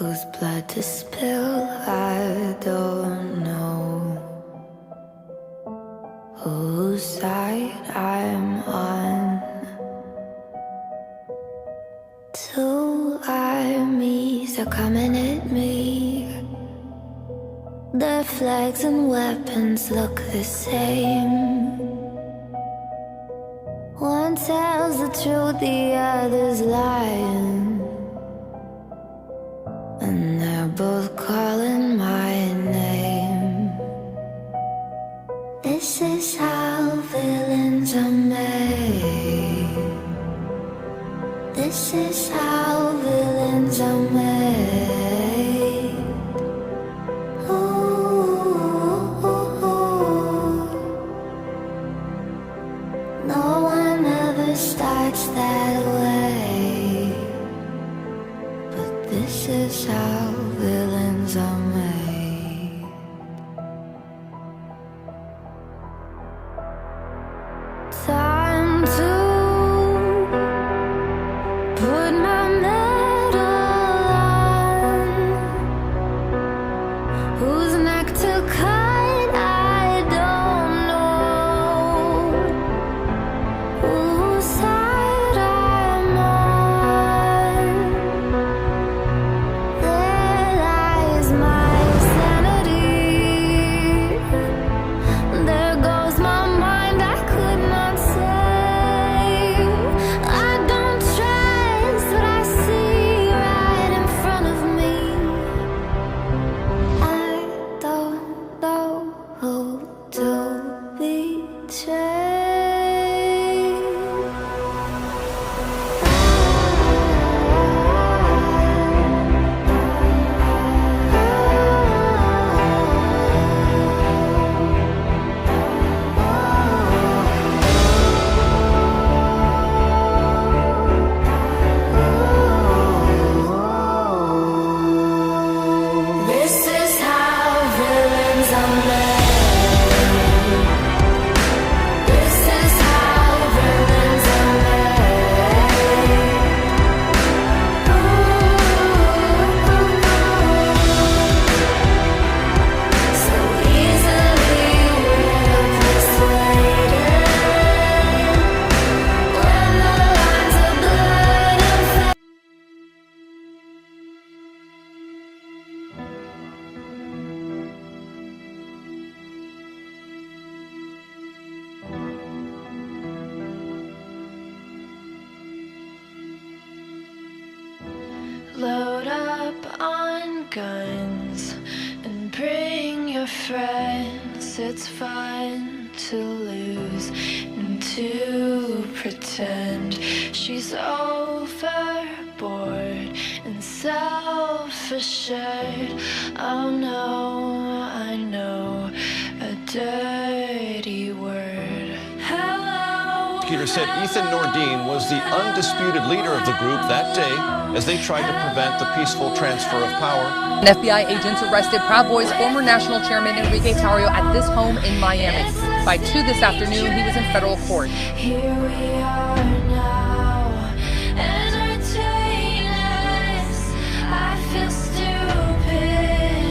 Whose blood to spill, I don't know. Whose side I'm on. Two armies are coming at me. Their flags and weapons look the same. One tells the truth, the other's lying. And they're both calling my name. This is how villains are made. This is how villains are made. Ooh, no one ever starts that way. But this is how villains are made. Time to put my medal on. Whose neck to cut, I don't know. Whose side I'm on. There lies my sanity. There goes my mind, I could not say. I don't trust what I see right in front of me. I don't know who to betray. This is how villains are made. This is how villains are made. So easily we're persuaded when the lines of blood and load up on guns and bring your friends. It's fun to lose and to pretend she's overboard and self-assured. Oh no, I know a dirty word. Hello. Prosecutor said Ethan Nordine was the undisputed leader of the group that day as they tried to prevent the peaceful transfer of power. And FBI agents arrested Proud Boys former national chairman Enrique Tarrio at this home in Miami. By 2 this afternoon, he was in federal court. Here we are now, entertain us. I feel stupid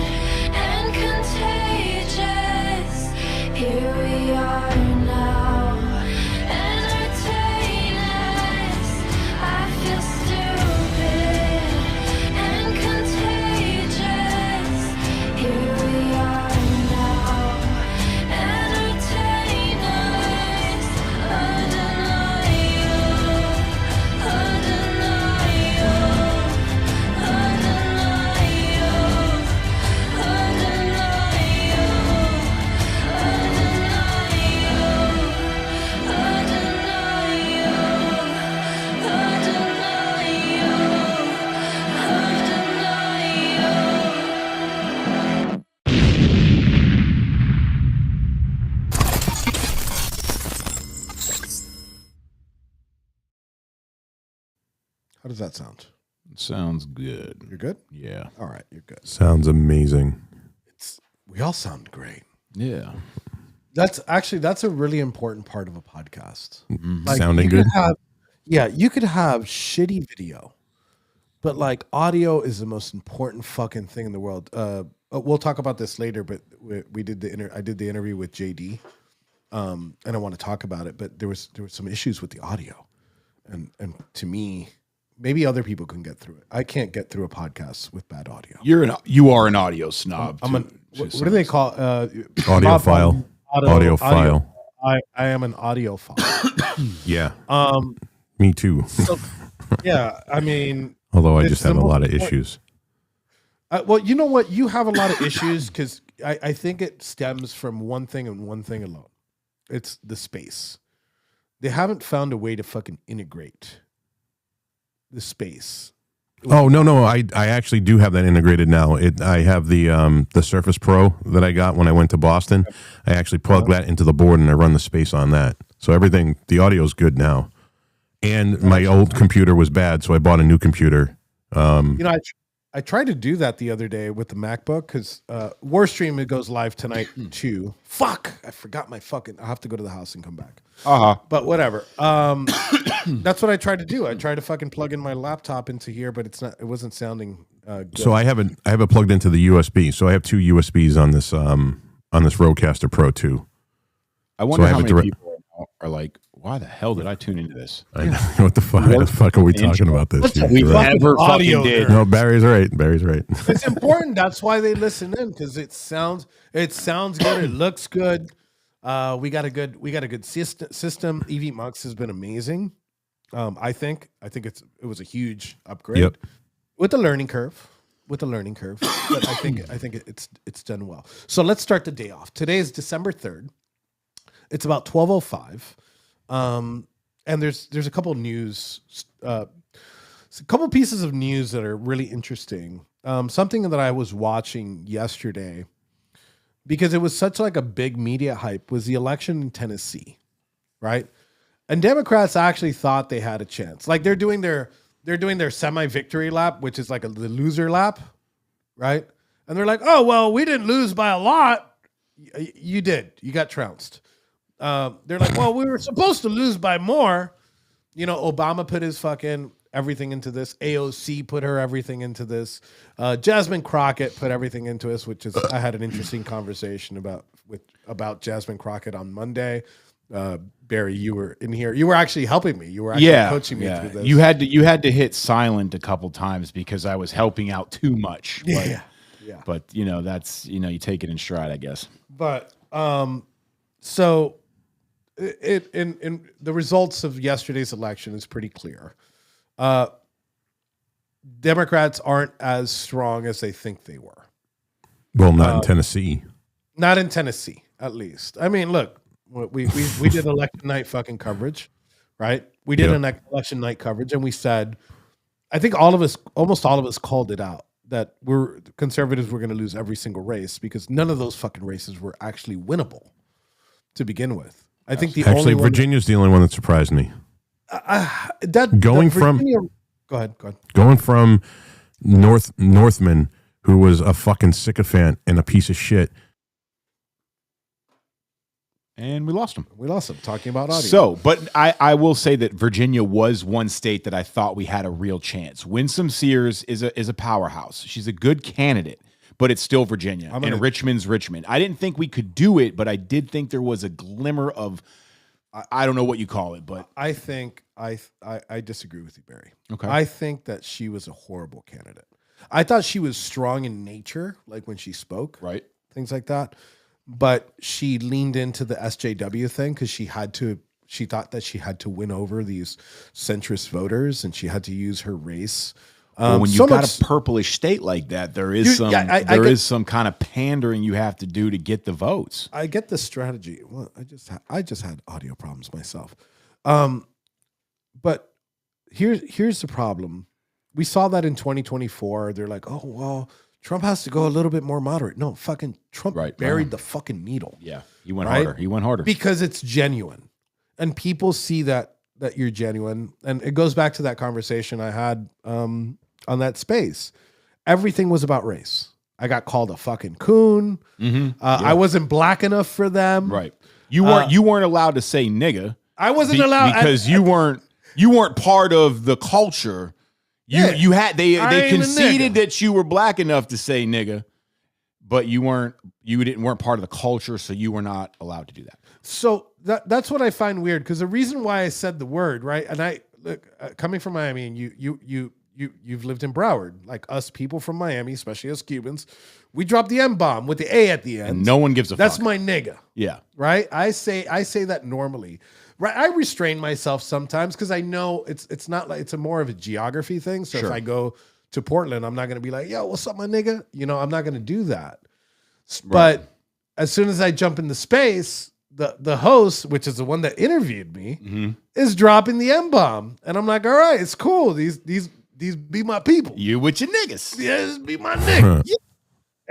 and contagious. Here we are now, entertain us. I feel stupid and contagious. Here we are now, entertain us. How does that sound? Sounds good. You're good? Yeah. All right, you're good. Sounds amazing. We all sound great. Yeah. That's a really important part of a podcast. Mm-hmm. Like, Sounding you could good? you could have shitty video, But like audio is the most important fucking thing in the world. We'll talk about this later, but we did I did the interview with JD, and I want to talk about it. But there was some issues with the audio, and to me, maybe other people can get through it. I can't get through a podcast with bad audio. You are an audio snob. What do they call Audiophile. Audiophile. I am an audiophile. Yeah. Me too. So, yeah, I mean, although I just have a lot of issues. Well, you know what? You have a lot of issues because I think it stems from one thing and one thing alone. It's the space. They haven't found a way to fucking integrate the space. Oh no! I actually do have that integrated now. I have the Surface Pro that I got when I went to Boston. I actually plug that into the board and I run the space on that. So everything, the audio is good now. And my old computer was bad, so I bought a new computer. I tried to do that the other day with the MacBook because Warstream, it goes live tonight too. Fuck! I forgot my fucking. I have to go to the house and come back. But whatever. That's what I tried to do. I tried to fucking plug in my laptop into here, but it's not. It wasn't sounding good. So I have it plugged into the USB. So I have 2 USBs on this Rodecaster Pro 2. I wonder how many people are like, why the hell did I tune into this? I know. What the fuck? How the fuck are we talking about this? We never fucking did. No, Barry's right. It's important. That's why they listen in because it sounds good. It looks good. We got a good system. EV Mux has been amazing. I think it was a huge upgrade with the learning curve. But I think it's done well. So let's start the day off. Today is December 3rd. It's about 12:05. And there's a couple news, a couple pieces of news that are really interesting. Something that I was watching yesterday because it was such like a big media hype was the election in Tennessee, right? And Democrats actually thought they had a chance. Like they're doing their semi-victory lap, which is like the loser lap, right? And they're like, oh well, we didn't lose by a lot. You did. You got trounced. They're like, well, we were supposed to lose by more. You know, Obama put his fucking everything into this. AOC put her everything into this. Jasmine Crockett put everything into this, which is I had an interesting conversation about Jasmine Crockett on Monday. Barry, you were in here. You were actually helping me. You were actually coaching me through this. You had to hit silent a couple times because I was helping out too much. Yeah. But you know, that's you take it in stride, I guess. But so in the results of yesterday's election is pretty clear. Democrats aren't as strong as they think they were. Well, not in Tennessee. Not in Tennessee, at least. I mean, look, we did election night fucking coverage, right? We did an election night coverage, and we said, I think almost all of us called it out that conservatives were going to lose every single race because none of those fucking races were actually winnable to begin with. I think Virginia's the only one that surprised me. Going from Northman, who was a fucking sycophant and a piece of shit, and we lost him. Talking about audio. So, but I will say that Virginia was one state that I thought we had a real chance. Winsome Sears is a powerhouse. She's a good candidate, but it's still Virginia. And Richmond's Richmond. I didn't think we could do it, but I did think there was a glimmer of, I don't know what you call it, but I think I disagree with you, Barry. Okay. I think that she was a horrible candidate. I thought she was strong in nature, like when she spoke, right, things like that. But she leaned into the SJW thing because she thought that she had to win over these centrist voters, and she had to use her race. When you've got a purplish state like that, there is some kind of pandering you have to do to get the votes. I get the strategy. Well, I just had audio problems myself. But here's the problem. We saw that in 2024. They're like, oh well, Trump has to go a little bit more moderate. No, fucking Trump buried the fucking needle. Yeah, he went harder. He went harder because it's genuine, and people see that you're genuine. And it goes back to that conversation I had on that space. Everything was about race. I got called a fucking coon. I wasn't black enough for them. Right. You weren't allowed to say nigga. I wasn't allowed because you weren't part of the culture. You had they ain't a conceded nigga. that you were black enough to say nigga, but you weren't part of the culture, so you were not allowed to do that. So that's what I find weird, because the reason why I said the word, right, and I look, coming from Miami, and you've lived in Broward, like us people from Miami, especially us Cubans, we drop the M-bomb with the A at the end. And no one gives a That's fuck. my nigga. Yeah. Right? I say that normally. Right? I restrain myself sometimes because I know it's not like, it's a more of a geography thing. So Sure. if I go to Portland, I'm not going to be like, yo, what's up, my nigga? You know, I'm not going to do that. But as soon as I jump into space, the host, which is the one that interviewed me, is dropping the M-bomb. And I'm like, all right, it's cool. These be my people. You with your niggas. Yeah, this be my nigga.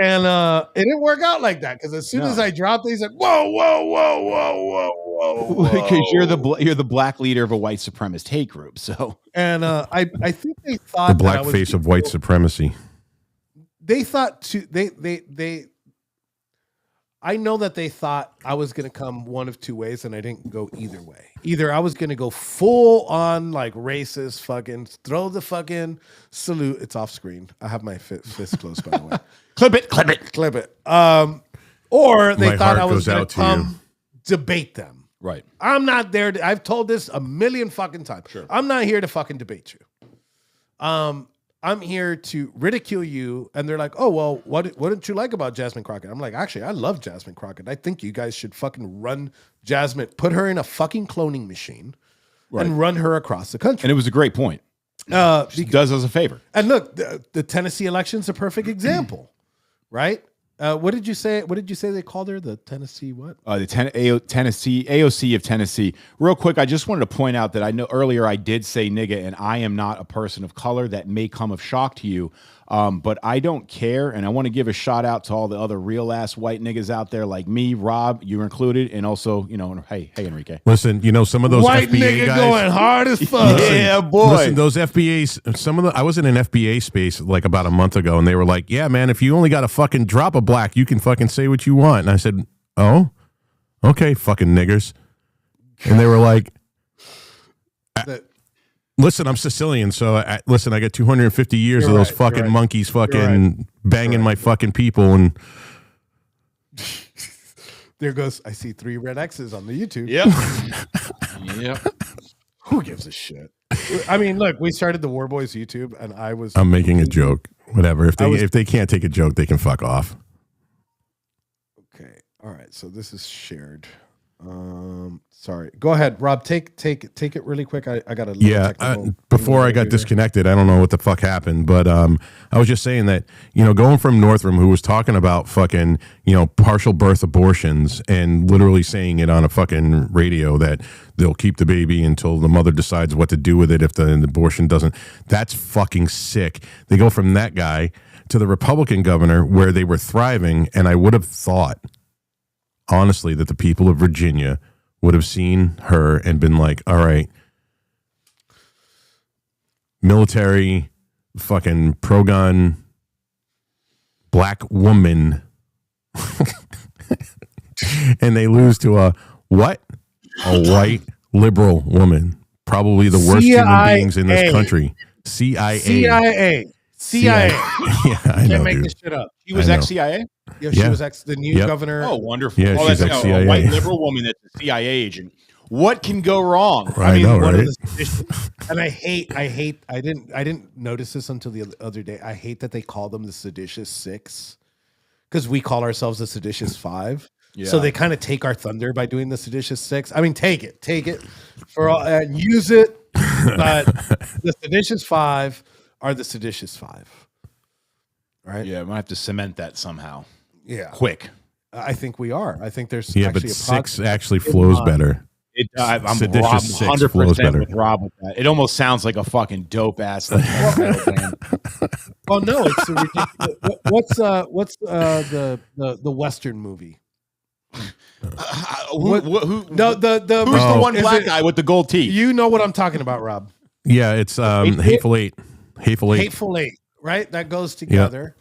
And it didn't work out like that, because as soon as I dropped it, he said, whoa, whoa, whoa, whoa, whoa, whoa. Because you're the black leader of a white supremacist hate group. So And I think they thought The that I black was face of white supremacy. They thought I know that they thought I was going to come one of two ways, and I didn't go either way. Either I was going to go full on like racist, fucking throw the fucking salute. It's off screen. I have my fist closed, by the way. clip it. Clip it. Or they My thought heart I was goes going out to to you. come debate them. Right. I'm not there. I've told this a million fucking times. Sure. I'm not here to fucking debate you. I'm here to ridicule you. And they're like, oh, well, what didn't you like about Jasmine Crockett? I'm like, actually, I love Jasmine Crockett. I think you guys should fucking run Jasmine, put her in a fucking cloning machine and run her across the country. And it was a great point. She does us a favor. And look, the Tennessee election's a perfect example, right? What did you say? What did you say they called her? The Tennessee what? The Tennessee AOC of Tennessee. Real quick, I just wanted to point out that I know earlier I did say nigga, and I am not a person of color. That may come of shock to you, but I don't care. And I want to give a shout out to all the other real ass white niggas out there like me, Rob, you're included, and also hey Enrique. Listen, some of those White FBA nigga guys going hard as fuck. Yeah, boy. Listen, those FBAs, I was in an FBA space like about a month ago, and they were like, yeah, man, if you only got a fucking drop of black, you can fucking say what you want. And I said, oh, okay, fucking niggers. And they were like, listen, I'm Sicilian, so I got 250 years of those fucking monkeys fucking banging my fucking people. And there goes, I see 3 red X's on the YouTube. Yep. Yep. Who gives a shit? I mean, look, we started the War Boys YouTube, and I'm making a joke. Whatever. If they can't take a joke, they can fuck off. Okay. All right. So this is shared. Sorry. Go ahead, Rob. Take it really quick. I got a before I got disconnected, I don't know what the fuck happened, but I was just saying that going from Northam, who was talking about fucking partial birth abortions and literally saying it on a fucking radio that they'll keep the baby until the mother decides what to do with it if the abortion doesn't. That's fucking sick. They go from that guy to the Republican governor where they were thriving, and I would have thought, honestly, that the people of Virginia would have seen her and been like, all right, military, fucking pro-gun, black woman, and they lose to a white liberal woman, probably the worst human beings in this country. CIA. CIA. Yeah, I know, Can't make dude. this shit up. She was ex-CIA? Yeah, she Yeah. was the new governor. Oh, wonderful. Yeah, she's that's ex-CIA. a white liberal woman that's a CIA agent. What can go wrong? I know, one of right? the seditious- and I didn't notice this until the other day. I hate that they call them the seditious 6, because we call ourselves the seditious 5. So Yeah. they kind of take our thunder by doing the seditious 6. I mean, take it for all and use it. But the seditious 5 are the seditious 5. Right? Yeah, I'm going to have to cement that somehow. Yeah. Quick. I think we are. I think there's Yeah, actually but a 6 actually flows better. I'm Seditious 6 100% flows better. with Rob with that. It almost sounds like a fucking dope ass. Like, metal band. Well, no, it's a ridiculous. What's the Western movie? Who's Who's the one black guy with the gold teeth? You know what I'm talking about, Rob. Yeah, it's Hateful Eight. Hateful Eight, right? That goes together.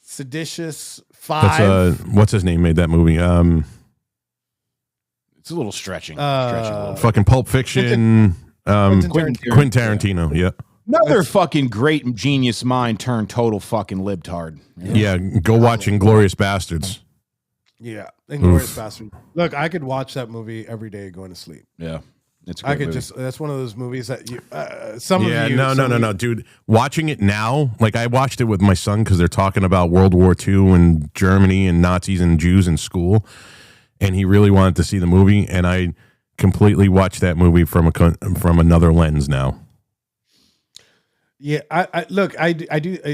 Seditious 5. That's what's his name made that movie? It's a little stretching. Stretching a little bit. Fucking Pulp Fiction. Quentin Quentin Tarantino. Yeah. Another fucking great genius mind turned total fucking libtard. Yeah, go watch Inglourious Bastards. Yeah, Inglourious Bastard. Look, I could watch that movie every day going to sleep. Yeah. It's a I great could movie. that's one of those movies that you, some Yeah, of you. no, dude. Watching it now, like I watched it with my son because they're talking about World War II and Germany and Nazis and Jews in school, and he really wanted to see the movie, and I completely watched that movie from another lens now. Yeah, I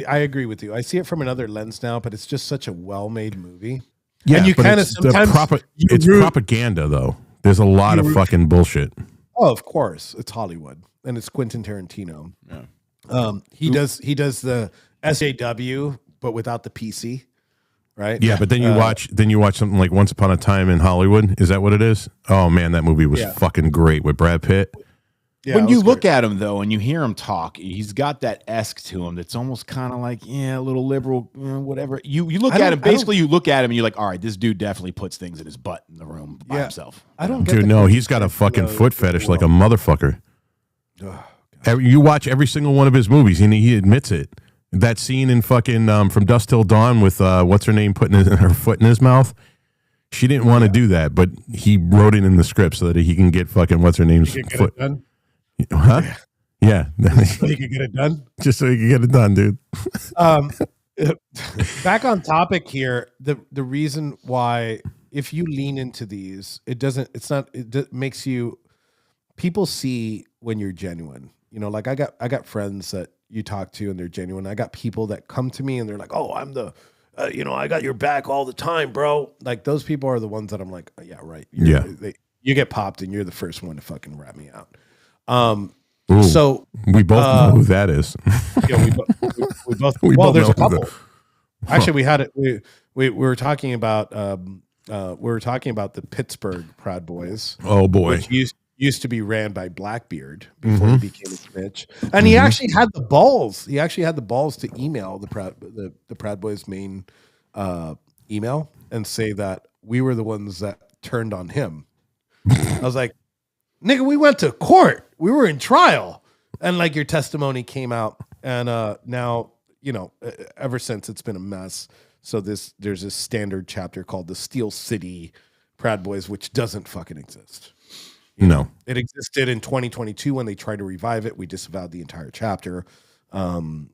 agree with you. I see it from another lens now, but it's just such a well-made movie. Yeah, and you but kind of it's sometimes it's propaganda though. There's a lot of fucking bullshit. Oh, of course, it's Hollywood and it's Quentin Tarantino. Yeah. He does the SAW, but without the PC, right? Yeah, but then you watch something like Once Upon a Time in Hollywood. Is that what it is? Oh man, that movie was fucking great with Brad Pitt. Yeah, when you look at him though, and you hear him talk, he's got that esque to him that's almost kind of like, a little liberal, whatever. You look at him, basically you look at him and you're like, all right, this dude definitely puts things in his butt in the room by himself. I don't get Dude, no, he's got a fucking foot fetish like a motherfucker. You watch every single one of his movies, and he admits it. That scene in fucking From Dusk Till Dawn with what's her name putting her foot in his mouth. She didn't want to do that, but he wrote it in the script so that he can get fucking what's her name's foot. Huh? Yeah. So you can get it done. Just so you can get it done, dude. Back on topic here, the reason why if you lean into these, it makes you, people see when you're genuine. You know, like I got friends that you talk to and they're genuine. I got people that come to me and they're like, oh, I'm the I got your back all the time, bro. Like those people are the ones that I'm like, oh, yeah, right. You get popped and you're the first one to fucking rat me out. So we both know who that is. Yeah, we both. Well, there's a couple. Actually, we had it. We were talking about the Pittsburgh Proud Boys. Oh boy, which used to be ran by Blackbeard before he became a snitch, and he actually had the balls. He actually had the balls to email the Proud Boys main email and say that we were the ones that turned on him. I was like, nigga, we went to court. We were in trial. And like your testimony came out. And now, ever since it's been a mess. So there's this standard chapter called the Steel City Proud Boys, which doesn't fucking exist. No. It existed in 2022 when they tried to revive it. We disavowed the entire chapter. And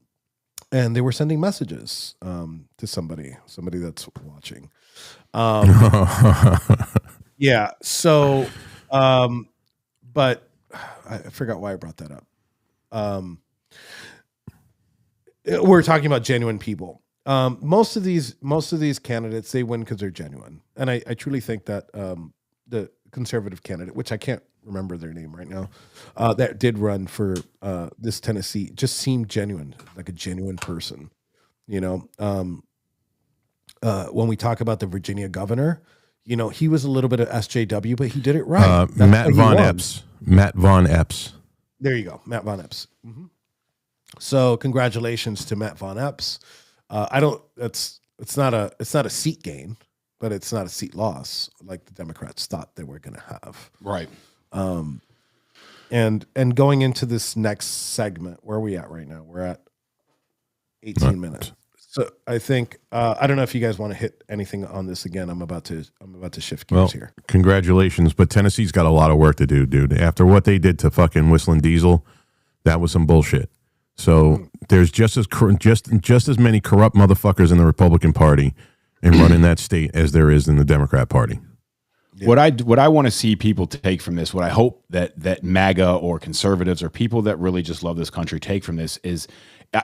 they were sending messages to somebody that's watching. Yeah. So, but I forgot why I brought that up. We're talking about genuine people. Most of these candidates, they win because they're genuine. And I truly think that the conservative candidate, which I can't remember their name right now, that did run for this Tennessee, just seemed genuine, like a genuine person. When we talk about the Virginia governor, he was a little bit of SJW, but he did it right. Matt Von Epps. Matt Von Epps. There you go, Matt Von Epps. Mm-hmm. So congratulations to Matt Von Epps. It's not a seat gain, but it's not a seat loss like the Democrats thought they were going to have. Right. And going into this next segment, where are we at right now? We're at 18 minutes. So I think I don't know if you guys want to hit anything on this again. I'm about to shift gears here. Congratulations, but Tennessee's got a lot of work to do, dude. After what they did to fucking Whistling Diesel, that was some bullshit. So there's just as many corrupt motherfuckers in the Republican Party and running that state as there is in the Democrat Party. Yeah. What I want to see people take from this, what I hope that MAGA or conservatives or people that really just love this country take from this is,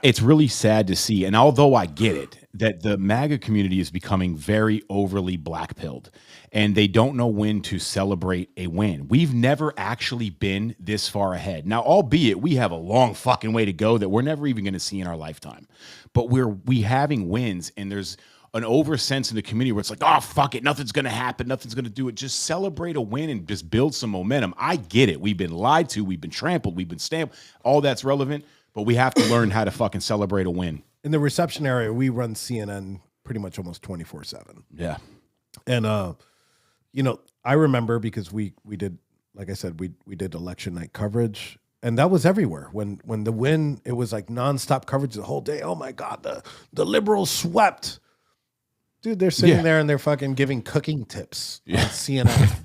it's really sad to see. And although I get it, that the MAGA community is becoming very overly black-pilled and they don't know when to celebrate a win. We've never actually been this far ahead. Now, albeit we have a long fucking way to go that we're never even going to see in our lifetime, but we having wins, and there's an over sense in the community where it's like, oh, fuck it, nothing's going to happen, nothing's going to do it. Just celebrate a win and just build some momentum. I get it. We've been lied to, we've been trampled, we've been stamped. All that's relevant. But we have to learn how to fucking celebrate a win. In the reception area, we run CNN pretty much almost 24/7. Yeah. And, I remember because we did, like I said, we did election night coverage. and that was everywhere. When the win, it was like nonstop coverage the whole day. Oh my God, the Liberals swept. Dude, they're sitting there and they're fucking giving cooking tips on CNN.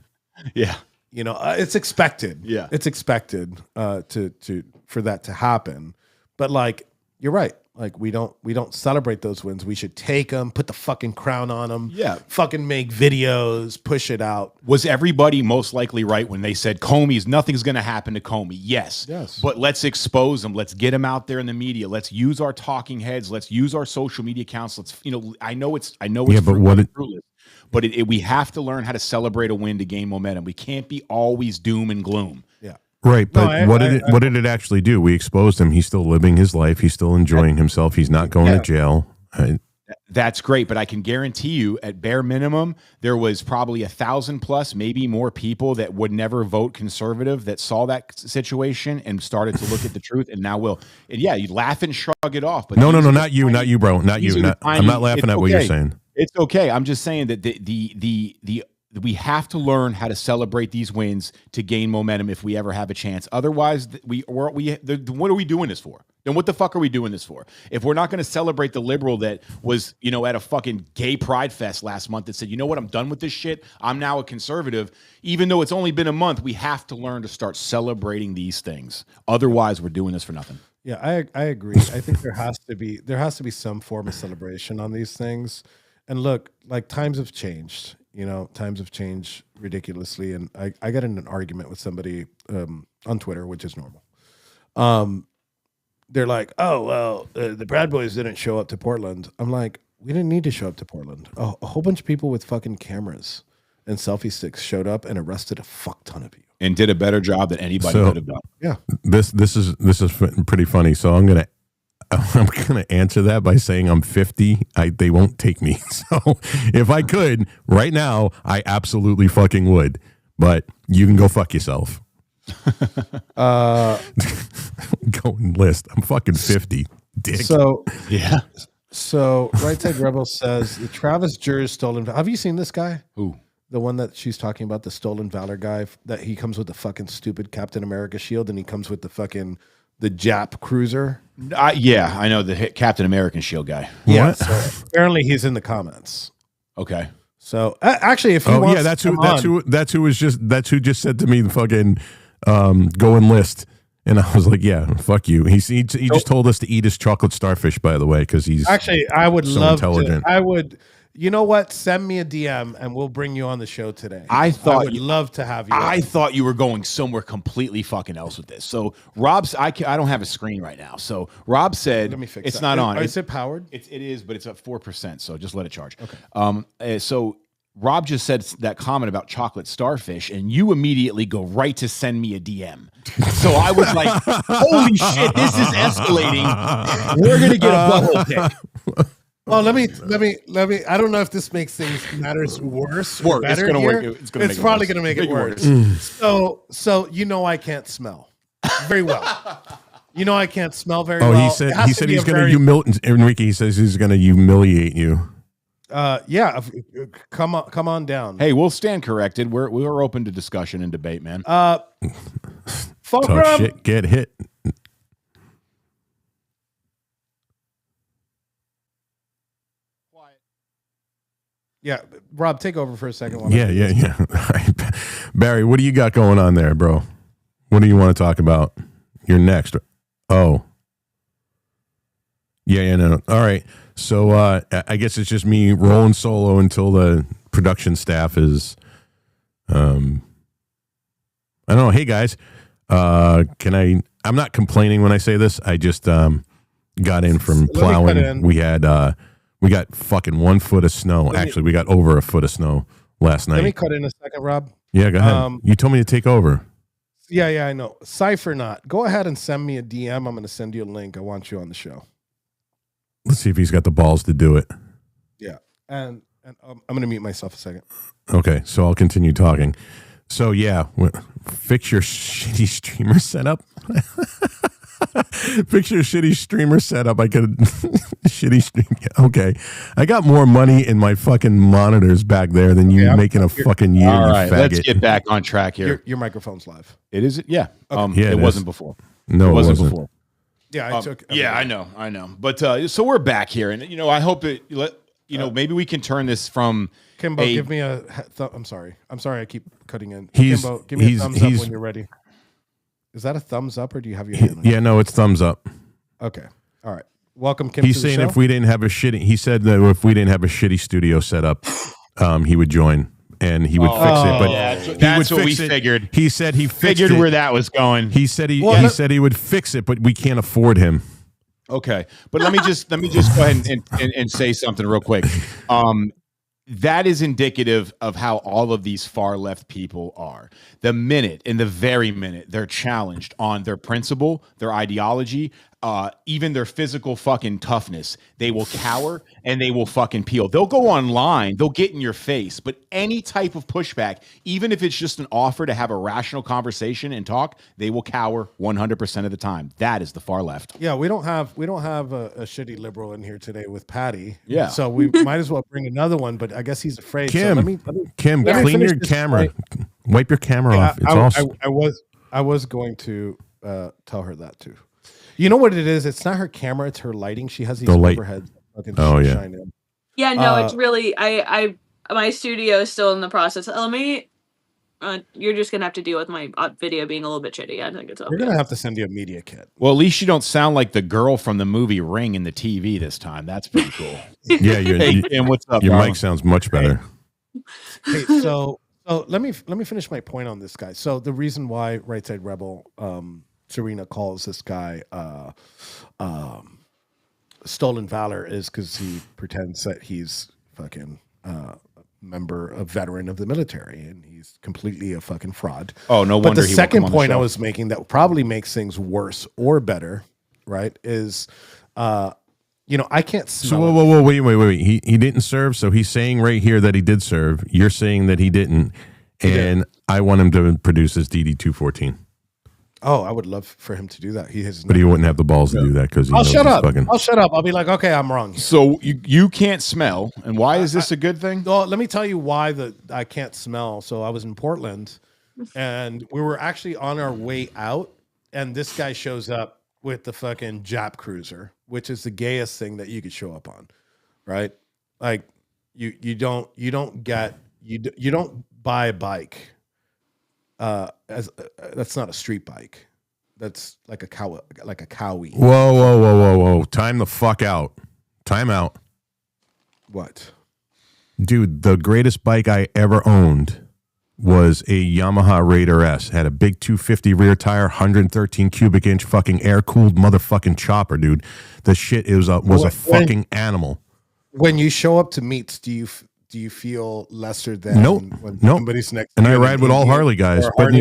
Yeah. You know, it's expected. Yeah. It's expected for that to happen. But like, you're right. Like we don't celebrate those wins. We should take them, put the fucking crown on them. Yeah. Fucking make videos, push it out. Was everybody most likely right when they said nothing's going to happen to Comey? Yes. Yes. But let's expose them. Let's get them out there in the media. Let's use our talking heads. Let's use our social media accounts. Let's, I know it's fruitless, but we have to learn how to celebrate a win to gain momentum. We can't be always doom and gloom. Yeah. Right, but what did it actually do? We exposed him. He's still living his life. He's still enjoying himself. He's not going to jail. That's great, but I can guarantee you, at bare minimum, there was probably 1,000 plus, maybe more people that would never vote conservative that saw that situation and started to look at the truth, and now will. And yeah, you laugh and shrug it off. But no, not you, bro, not you. I'm not laughing at what you're saying. It's okay. I'm just saying that we have to learn how to celebrate these wins to gain momentum if we ever have a chance. Otherwise, what are we doing this for? Then what the fuck are we doing this for? If we're not going to celebrate the liberal that was, at a fucking gay pride fest last month that said, you know what, I'm done with this shit. I'm now a conservative. Even though it's only been a month, we have to learn to start celebrating these things. Otherwise, we're doing this for nothing. Yeah, I agree. I think there has to be some form of celebration on these things. And look, like times have changed. Times have changed ridiculously. And I got in an argument with somebody on Twitter, which is normal. They're like, oh, well, the Proud Boys didn't show up to Portland. I'm like, we didn't need to show up to Portland. A whole bunch of people with fucking cameras and selfie sticks showed up and arrested a fuck ton of you. And did a better job than anybody could have done. Yeah. This is pretty funny. So I'm gonna answer that by saying I'm 50. They won't take me. So if I could right now, I absolutely fucking would. But you can go fuck yourself. Go enlist. I'm fucking 50. Dick. So yeah. So Right Side Rebel says the Travis Jur's stolen. Have you seen this guy? Who? The one that she's talking about, the stolen valor guy. That he comes with the fucking stupid Captain America shield, and he comes with the Jap cruiser. Yeah, I know the Captain American shield guy. Yeah, so apparently he's in the comments. Okay. So actually, if he wants, that's who just said to me, fucking go enlist, and I was like, yeah, fuck you. He just told us to eat his chocolate starfish, by the way, because he's actually. I would so love intelligent. to. I would. You know what? Send me a DM and we'll bring you on the show today. I would love to have you. I thought you were going somewhere completely fucking else with this. So Rob's, I don't have a screen right now. So Rob said, let me fix it's that. not on. Is it powered? It is, but it's at 4%. So just let it charge. Okay. So Rob just said that comment about chocolate starfish, and you immediately go right to send me a DM. So I was like, holy shit, this is escalating. We're going to get a butthole pick. Well, let me. I don't know if this makes things matters worse or better. It's probably going to make it worse. So I can't smell very well. I can't smell very well. He said he's going to humiliate Enrique. He says he's going to humiliate you. Yeah. Come on down. Hey, we'll stand corrected. We're open to discussion and debate, man. Talk shit, get hit. Yeah, Rob, take over for a second. Yeah. All right. Barry, what do you got going on there, bro? What do you want to talk about? You're next. Oh. Yeah, no. All right. So I guess it's just me rolling solo until the production staff is I don't know. Hey guys, I'm not complaining when I say this. I just got in from plowing. We got fucking 1 foot of snow. Actually, we got over a foot of snow last night. Let me cut in a second, Rob. Yeah, go ahead. You told me to take over. Yeah, I know. Cypher not. Go ahead and send me a DM. I'm going to send you a link. I want you on the show. Let's see if he's got the balls to do it. Yeah. And I'm going to mute myself a second. Okay, so I'll continue talking. So, yeah, fix your shitty streamer setup. Picture a shitty streamer setup. I could shitty stream. Okay, I got more money in my fucking monitors back there than you making a fucking year. All right, you faggot. let's get back on track here. Your microphone's live. It is, yeah. Yeah, it wasn't before. No, it wasn't before. Yeah, I took. Yeah, I know. But so we're back here, and I hope that maybe we can turn this from Kimbo, give me a. I'm sorry. I keep cutting in. He's- Kimbo, give me a he's- thumbs up he's- when you're ready. Is that a thumbs up, or do you have your hand? on it? Yeah, no, it's thumbs up. Okay. All right. Welcome, Kim. He's to the saying show. if we didn't have a shitty, he said that if we didn't have a shitty studio set up, he would join and he would fix it. But that's he what would we fix it. figured. He said he Figured fixed where it. that was going. He said he said he would fix it, but we can't afford him. Okay, but let me just go ahead and say something real quick. That is indicative of how all of these far left people are. The very minute they're challenged on their principle, their ideology, even their physical fucking toughness, they will cower and they will fucking peel. They'll go online, they'll get in your face, but any type of pushback, even if it's just an offer to have a rational conversation and talk, they will cower 100% of the time. That is the far left. Yeah, we don't have a shitty liberal in here today with Patty. Yeah. So we might as well bring another one, but I guess he's afraid. Kim, so let me Kim, let me clean finish your this camera. point. Wipe your camera Yeah, off. It's awesome. I was going to tell her that too. You know what it is? It's not her camera; it's her lighting. She has these The light. overheads. Fucking shine in. Yeah, no, it's really my studio is still in the process. Let me. You're just gonna have to deal with my video being a little bit shitty. I think it's okay. We're gonna have to send you a media kit. Well, at least you don't sound like the girl from the movie Ring in the TV this time. That's pretty cool. Yeah, Hey, Kim, what's up? your darling? mic sounds much better. Hey, so let me finish my point on this guy. So the reason why Right Side Rebel Serena calls this guy stolen valor is because he pretends that he's fucking a veteran of the military, and he's completely a fucking fraud. Oh, no But wonder the he won't second come on the point I show. was making that probably makes things worse or better, right, is I can't smell So whoa, wait. He didn't serve. So he's saying right here that he did serve. You're saying that he didn't, and I want him to produce his DD 214. Oh, I would love for him to do that. He has, But he wouldn't have the balls to do that because I'll shut up. I'll shut up. I'll be like, okay, I'm wrong. So you can't smell, and why is this a good thing? Well, let me tell you why I can't smell. So I was in Portland, and we were actually on our way out, and this guy shows up with the fucking Jap Cruiser, which is the gayest thing that you could show up on, right? Like you don't buy a bike. That's not a street bike. That's like a cowie. Whoa. Time the fuck out. Time out. What? Dude, the greatest bike I ever owned was a Yamaha Raider S. Had a big 250 rear tire, 113 cubic inch fucking air-cooled motherfucking chopper, dude. The shit was a fucking animal. When you show up to meets, do you feel lesser than when somebody's next to And you I ride with all Harley guys. But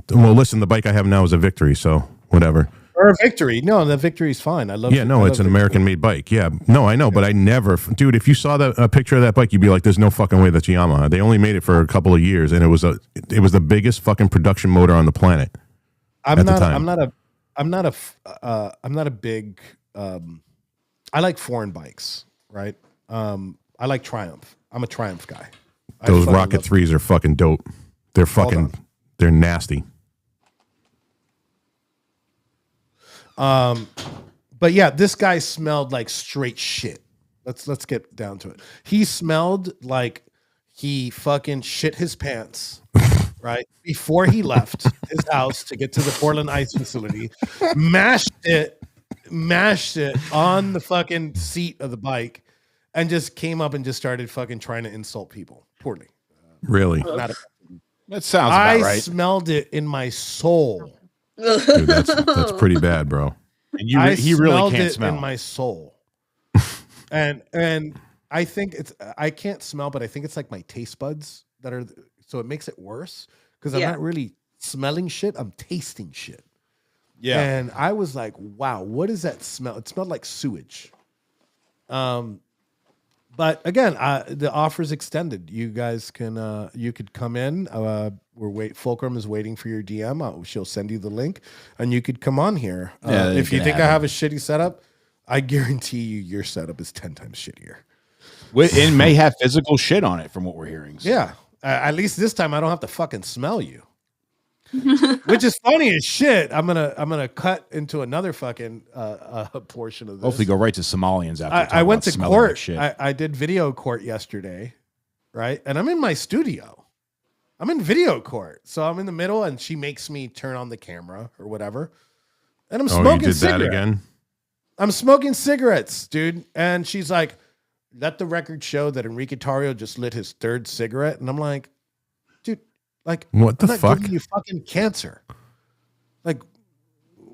listen, the bike I have now is a Victory, so whatever. Or a Victory. No, the Victory's fine. I love. Yeah, no, it's an American-made bike. Yeah, no, I know, but I never, dude. If you saw a picture of that bike, you'd be like, "There's no fucking way that's Yamaha." They only made it for a couple of years, and it was the biggest fucking production motor on the planet. I'm not a big. I like foreign bikes, right? I like Triumph. I'm a Triumph guy. Those Rocket 3s are fucking dope. They're they're nasty. But yeah, this guy smelled like straight shit. Let's get down to it. He smelled like he fucking shit his pants, right? Before he left his house to get to the Portland Ice facility, mashed it on the fucking seat of the bike, and just came up and just started fucking trying to insult people poorly. Really? That sounds about I right. smelled it in my soul. Dude, that's pretty bad, bro. And smelled he really can't it smell. in my soul. and I think I can't smell, but I think it's like my taste buds that are, so it makes it worse because I'm not really smelling shit. I'm tasting shit. Yeah. And I was like, wow, what is that smell? It smelled like sewage. But again, the offer's extended. You guys can you could come in. Fulcrum is waiting for your DM. She'll send you the link, and you could come on here. If you think I have a shitty setup, I guarantee you your setup is 10 times shittier. It may have physical shit on it, from what we're hearing. So. Yeah, at least this time I don't have to fucking smell you. Which is funny as shit. I'm gonna cut into another fucking portion of this. Hopefully, go right to Somalians after. I went to court. I did video court yesterday, right? And I'm in my studio. I'm in video court, so I'm in the middle, and she makes me turn on the camera or whatever, and I'm smoking you did cigarettes. that again? I'm smoking cigarettes, dude. And she's like, "Let the record show that Enrique Tarrio just lit his 3rd cigarette," and I'm like, dude. Like, what the I'm not fuck? giving you fucking cancer. Like,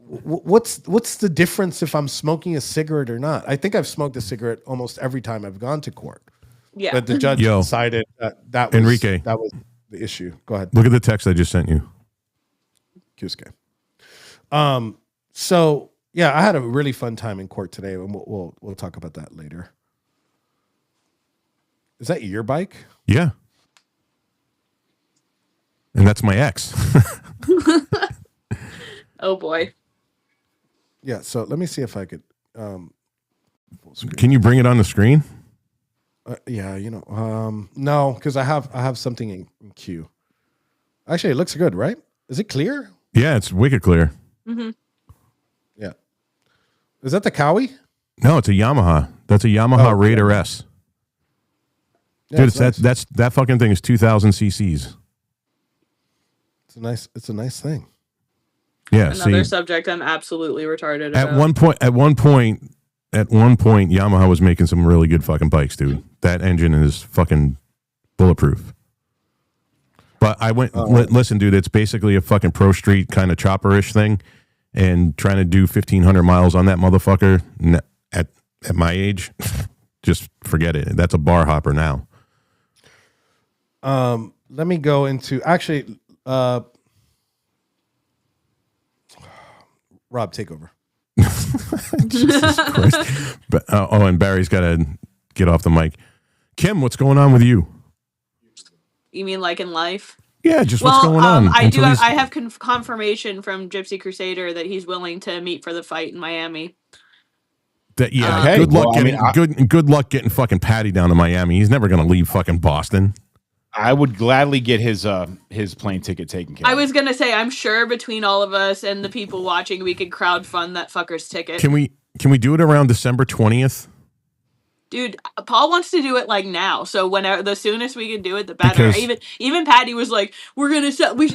what's the difference if I'm smoking a cigarette or not? I think I've smoked a cigarette almost every time I've gone to court. Yeah, but the judge decided that was Enrique. That was the issue. Go ahead. Look at the text I just sent you. Kusuke. So yeah, I had a really fun time in court today, and we'll talk about that later. Is that your bike? Yeah. And that's my ex. Oh boy. Yeah. So let me see if I could. Can you bring it on the screen? Yeah. No, because I have something in queue. Actually, it looks good, right? Is it clear? Yeah, it's wicked clear. Mm-hmm. Yeah. Is that the Cowie? No, it's a Yamaha. That's a Yamaha Raider S. Yeah, dude, that fucking thing is 2,000 cc's. It's a nice thing. Yeah. Another subject I'm absolutely retarded at about. At one point, Yamaha was making some really good fucking bikes, dude. That engine is fucking bulletproof. But I went, listen, dude, it's basically a fucking Pro Street kind of chopper-ish thing, and trying to do 1,500 miles on that motherfucker at my age, just forget it. That's a bar hopper now. Let me go into actually. Rob, take over. Jesus Christ. But, and Barry's got to get off the mic. Kim, what's going on with you? You mean like in life? Yeah, just what's going on? I have confirmation from Gypsy Crusader that he's willing to meet for the fight in Miami. Okay. Good luck getting fucking Patty down to Miami. He's never going to leave fucking Boston. I would gladly get his plane ticket taken care of. I was gonna say, I'm sure between all of us and the people watching, we could crowdfund that fucker's ticket. Can we do it around December 20th? Dude, Paul wants to do it like now. So whenever the soonest we can do it, the better. Even Patty was like, we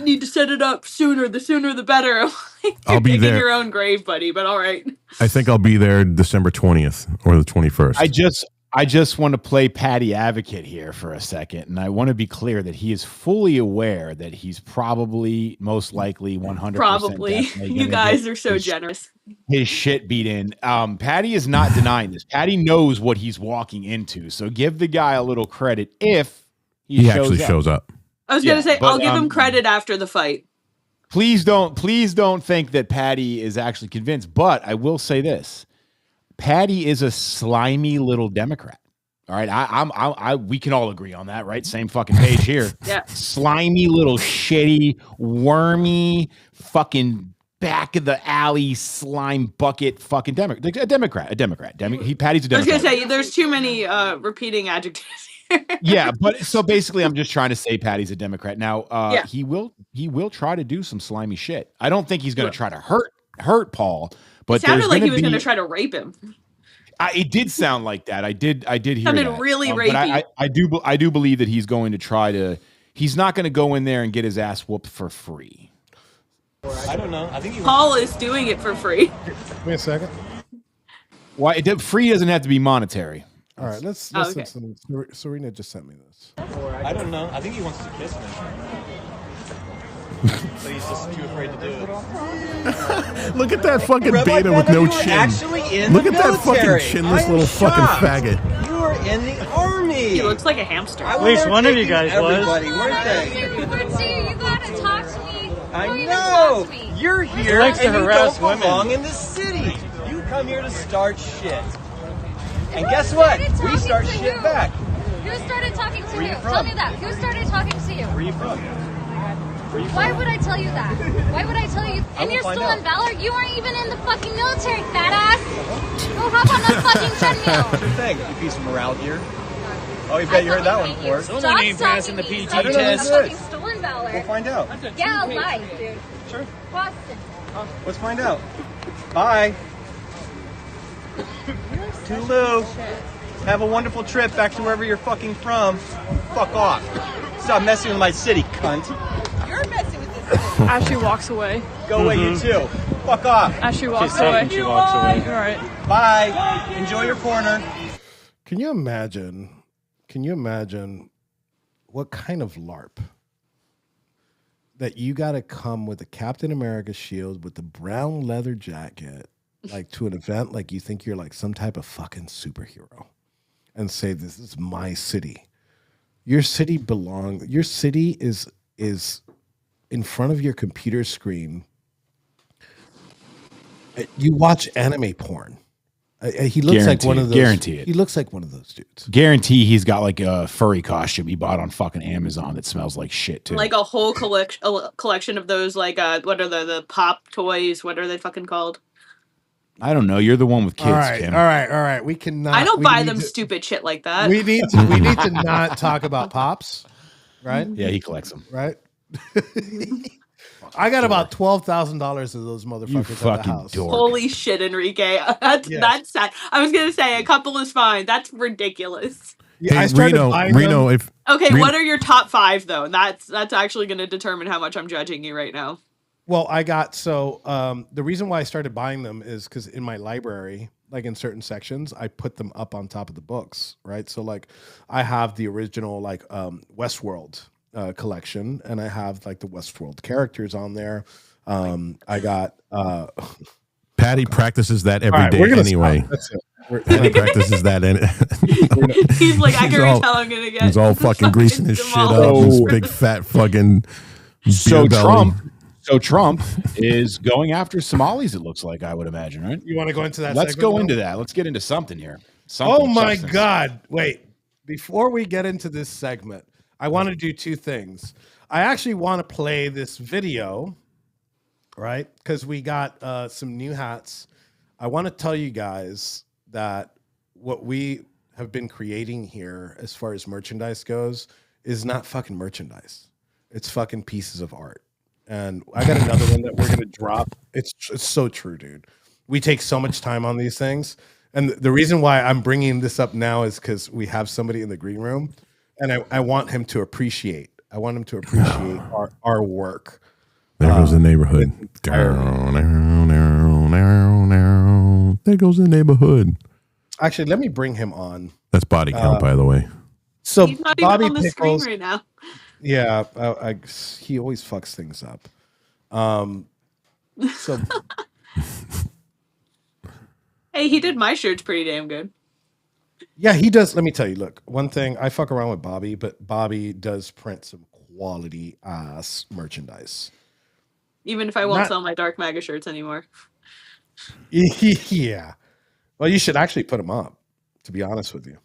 need to set it up sooner. The sooner the better. I'm like, I'll be there. Your own grave, buddy. But all right. I think I'll be there December 20th or the 21st. I just want to play Patty advocate here for a second, and I want to be clear that he is fully aware that he's probably, most likely, 100%. Probably. You guys are so generous. His shit beat in. Patty is not denying this. Patty knows what he's walking into, so give the guy a little credit if he actually shows up. I was gonna say, I'll give him credit after the fight. Please don't think that Patty is actually convinced. But I will say this. Patty is a slimy little Democrat. All right. We can all agree on that, right? Same fucking page here. Yeah. Slimy little shitty, wormy, fucking back of the alley slime bucket fucking Democrat. A Democrat. Patty's a Democrat. I was gonna say there's too many repeating adjectives here. Yeah, but so basically I'm just trying to say Patty's a Democrat. Now he will try to do some slimy shit. I don't think he's gonna try to hurt Paul. But it sounded like he was going to try to rape him. It did sound like that. I did hear sounded that. Really rapey. But I do believe that he's going to try to. He's not going to go in there and get his ass whooped for free. I don't know. I think Paul is doing it for free. Wait a second. Why free doesn't have to be monetary. All right, let's listen. Serena just sent me this. I don't know. I think he wants to kiss me. But he's just too afraid to do it. Look at that fucking beta with no chin. Look at that fucking chinless little fucking faggot. You were in the army. He looks like a hamster. At least one of you guys was. Weren't they? You gotta talk to me. I know. You're here likes to and you harass don't women. belong in the city. You come here to start shit. And guess what? started We talking start to shit who? back. Who started talking to Where you who? from? Tell me that. Who started talking to you? Where are you from? Where you from? Why would I tell you that? Why would I tell you? I In will your find stolen out. valor, you aren't even in the fucking military, fat ass. Go hop on that fucking treadmill. Good thing, you piece of morale gear. Oh, you bet you heard that one before. Someone ain't passing the PT I don't know who test. this Fucking is. stolen valor. We'll find out. Yeah, life, dude. Sure. Boston. Let's find out. Bye. Toodaloo. Have a wonderful trip back to wherever you're fucking from. Fuck off. Stop messing with my city, cunt. You're messing with this. Ashley walks away. Go away, you too. Fuck off. Ashley walks away. She walks away. All right. Bye. Enjoy your corner. Can you imagine? Can you imagine what kind of LARP that you got to come with a Captain America shield with the brown leather jacket, like to an event like you think you're like some type of fucking superhero, and say this is my city. Your city belongs. Your city is in front of your computer screen. You watch anime porn. He looks like one of those. Guarantee it. He looks like one of those dudes. Guarantee he's got like a furry costume he bought on fucking Amazon that smells like shit too. Like a whole collection of those, like, what are the pop toys? What are they fucking called? I don't know. You're the one with kids, All right, Kim. all right. We cannot. I don't we buy need them to- stupid shit like that. We need to not talk about pops, right? Yeah, he collects them. Right. I got about $12,000 of those You motherfuckers at the fucking house. dork. Holy shit, Enrique. That's sad. I was gonna say a couple is fine. That's ridiculous. Yeah, I Hey, started Reno, buying Reno, them. if Okay, Reno- what are your top 5 though? That's actually gonna determine how much I'm judging you right now. Well, the reason why I started buying them is because in my library, like in certain sections, I put them up on top of the books, right? So like I have the original like Westworld collection, and I have like the Westworld characters on there. I got Patty practices that every all right, day we're gonna anyway. stop. That's it. Patty practices that. He's like, I He's can all- retell I'm gonna get. He's all fucking greasing his shit up. demolished. This big fat fucking So beer belly. Trump is going after Somalis. It looks like, I would imagine, right? You want to go into that? Let's segment go now? into that. Let's get into something here. Oh Something my substance. God. Wait, before we get into this segment, I want to do 2 things. I actually want to play this video, right? Because we got some new hats. I want to tell you guys that what we have been creating here as far as merchandise goes is not fucking merchandise. It's fucking pieces of art. And I got another one that we're going to drop. It's so true, dude. We take so much time on these things. And the reason why I'm bringing this up now is because we have somebody in the green room, and I want him to appreciate. I want him to appreciate our work. There goes the neighborhood. There goes the neighborhood. Actually, let me bring him on. That's body count, by the way. So He's not Bobby even on the Pickles, screen right now. yeah, he always fucks things up. So Hey, he did my shirts pretty damn good. yeah, he does. Let me tell you. Look, one thing, I fuck around with Bobby, but Bobby does print some quality ass merchandise. Even if I won't Not- sell my Dark Maga shirts anymore. Yeah. Well, you should actually put them up. To be honest with you.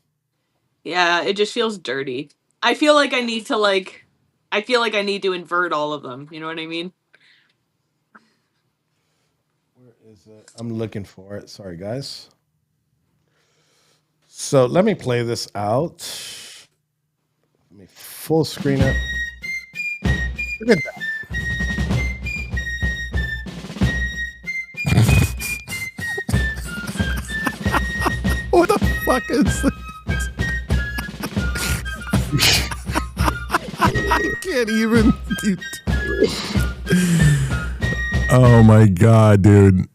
Yeah, it just feels dirty. I feel like I need to invert all of them. You know what I mean? Where is it? I'm looking for it. Sorry, guys. So let me play this out. Let me full screen it. Look at that. What the fuck is this? I can't even. Dude. Oh my God, dude.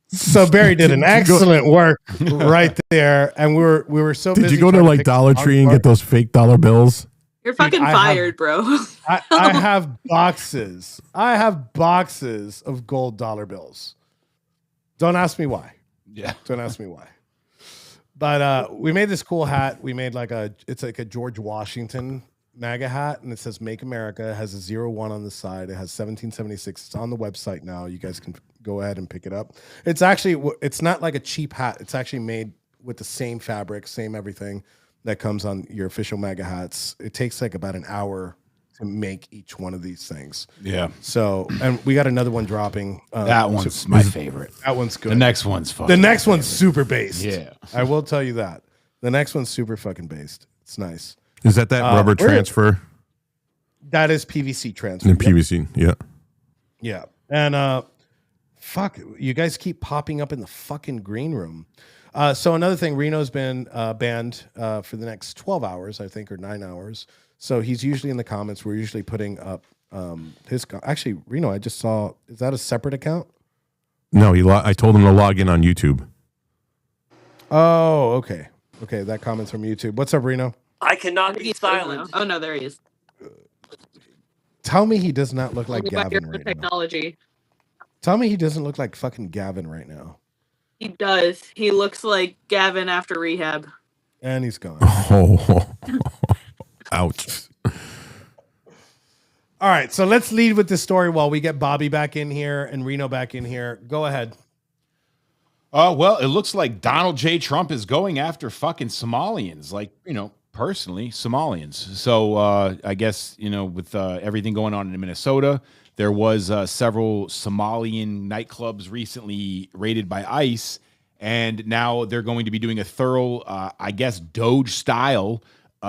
So Barry did an excellent work right there, and we were so Did busy. you go to trying like pick Dollar the Tree and art. get those fake dollar bills? You're fucking I have- fired, bro. I have boxes. I have boxes of gold dollar bills. Don't ask me why. Yeah. Don't ask me why. But we made this cool hat. We made it's like a George Washington MAGA hat, and it says "Make America." It has a 01 on the side. It has 1776. It's on the website now. You guys can go ahead and pick it up. It's not like a cheap hat. It's actually made with the same fabric, same everything that comes on your official MAGA hats. It takes like about an hour to make each one of these things. Yeah. So, and we got another one dropping. That one's my favorite. That one's good. The next one's fun. The next one's super based. Yeah. I will tell you that. The next one's super fucking based. It's nice. Is that rubber transfer? That is PVC transfer. And PVC, yeah. Yeah. And fuck, you guys keep popping up in the fucking green room. So another thing, Reno's been banned for the next 12 hours, I think, or 9 hours. So he's usually in the comments. We're usually putting up his... Actually, Reno, I just saw... Is that a separate account? No, I told him to log in on YouTube. Oh, okay. Okay, that comment's from YouTube. What's up, Reno? I cannot be silent. Oh, no, there he is. Tell me he does not look like Only by Gavin your right now. technology. Tell me he doesn't look like fucking Gavin right now. He does. He looks like Gavin after rehab. And he's gone. Oh, ouch. All right, so let's lead with this story while we get Bobby back in here and Reno back in here. Go ahead. Well, it looks like Donald J. Trump is going after fucking Somalians, like, personally, Somalians. So I guess, with everything going on in Minnesota, there was several Somalian nightclubs recently raided by ICE, and now they're going to be doing a thorough, I guess, Doge-style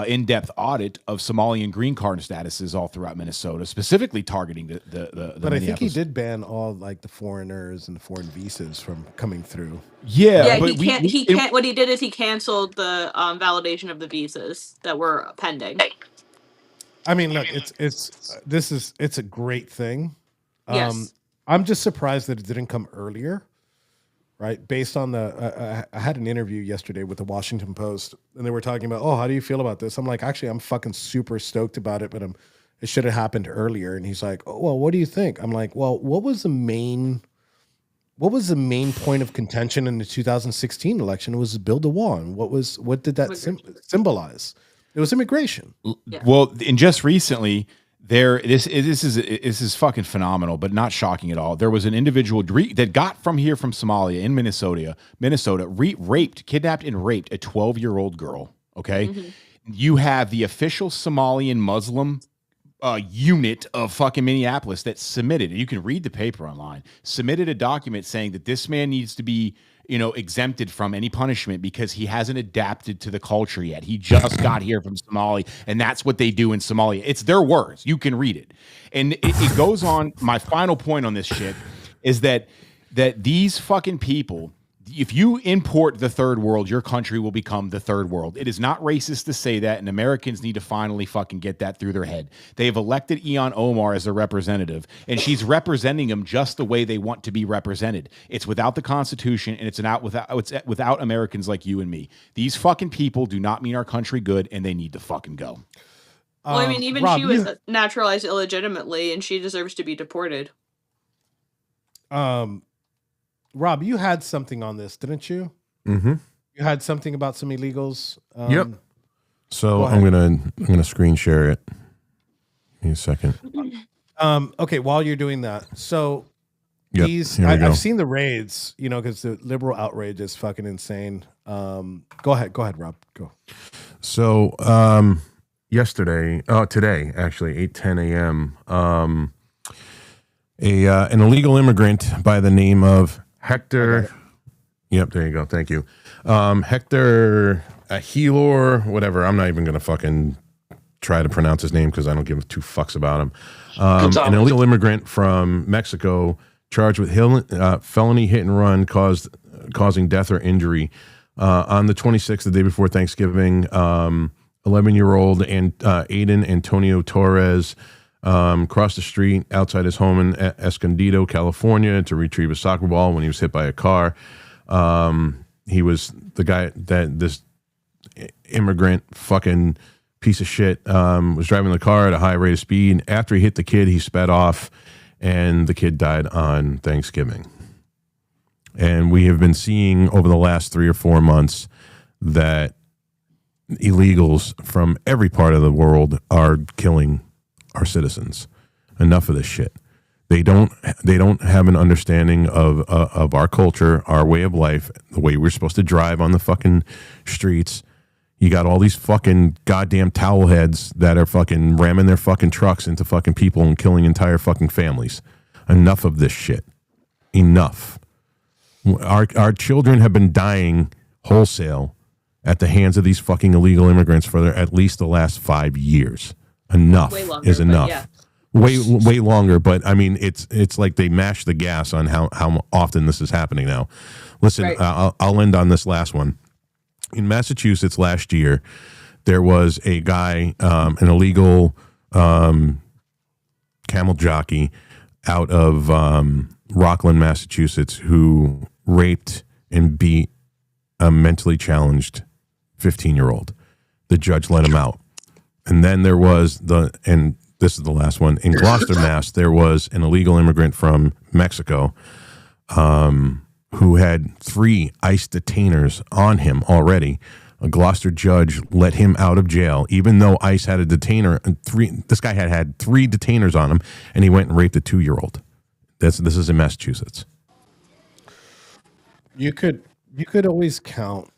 in-depth audit of Somalian green card statuses all throughout Minnesota, specifically targeting the But I think he did ban all like the foreigners and the foreign visas from coming through. Yeah, but he can't. What he did is he canceled the validation of the visas that were pending. I mean, look, it's a great thing. Yes. I'm just surprised that it didn't come earlier. Right, based on I had an interview yesterday with the Washington Post, and they were talking about, how do you feel about this? I'm like, actually, I'm fucking super stoked about it, but it should have happened earlier. And he's like, well, what do you think? I'm like, well, what was the main point of contention in the 2016 election? It was build a wall, and what did that symbolize? It was immigration. Yeah. Well, and just recently. This is fucking phenomenal, but not shocking at all. There was an individual that got from Somalia in Minnesota, kidnapped and raped a 12-year-old girl. Okay, You have the official Somalian Muslim unit of fucking Minneapolis that submitted. You can read the paper online. Submitted a document saying that this man needs to be exempted from any punishment because he hasn't adapted to the culture yet. He just got here from Somalia, and that's what they do in Somalia. It's their words. You can read it. And it goes on. My final point on this shit is that these fucking people, if you import the third world, your country will become the third world. It is not racist to say that, and Americans need to finally fucking get that through their head. They have elected Ilhan Omar as a representative, and she's representing them just the way they want to be represented. It's without the Constitution, and it's without Americans like you and me. These fucking people do not mean our country good, and they need to fucking go. Well, I mean, even Rob, she was naturalized illegitimately, and she deserves to be deported. Rob, you had something on this, didn't you? Mm-hmm. You had something about some illegals. Yep. So I'm gonna screen share it. Give me a second. Okay, while you're doing that, so yep, I've seen the raids, because the liberal outrage is fucking insane. Go ahead, Rob. Go. So today actually, 8:10 a.m. An illegal immigrant by the name of Hector. Yep, there you go. Thank you. Hector Ahilor, whatever. I'm not even going to fucking try to pronounce his name because I don't give two fucks about him. An illegal immigrant from Mexico charged with felony hit and run causing death or injury. On the 26th, the day before Thanksgiving, 11-year-old Aiden Antonio Torres crossed the street outside his home in Escondido, California, to retrieve a soccer ball when he was hit by a car. He was the guy that this immigrant fucking piece of shit was driving the car at a high rate of speed. After he hit the kid, he sped off, and the kid died on Thanksgiving. And we have been seeing over the last 3 or 4 months that illegals from every part of the world are killing our citizens. Enough of this shit. They don't have an understanding of our culture, our way of life, the way we're supposed to drive on the fucking streets. You got all these fucking goddamn towel heads that are fucking ramming their fucking trucks into fucking people and killing entire fucking families. Enough of this shit. Enough. Our children have been dying wholesale at the hands of these fucking illegal immigrants for at least the last 5 years. Enough is enough. Yeah. Way longer, but I mean, it's like they mash the gas on how often this is happening now. Listen, right. I'll end on this last one. In Massachusetts last year, there was a guy, an illegal camel jockey out of Rockland, Massachusetts, who raped and beat a mentally challenged 15-year-old. The judge let him out. And then there was this is the last one. In Gloucester, Mass, there was an illegal immigrant from Mexico who had 3 ICE detainers on him already. A Gloucester judge let him out of jail, even though ICE had a detainer. This guy had 3 detainers on him, and he went and raped a 2-year-old. This is in Massachusetts. You could always count,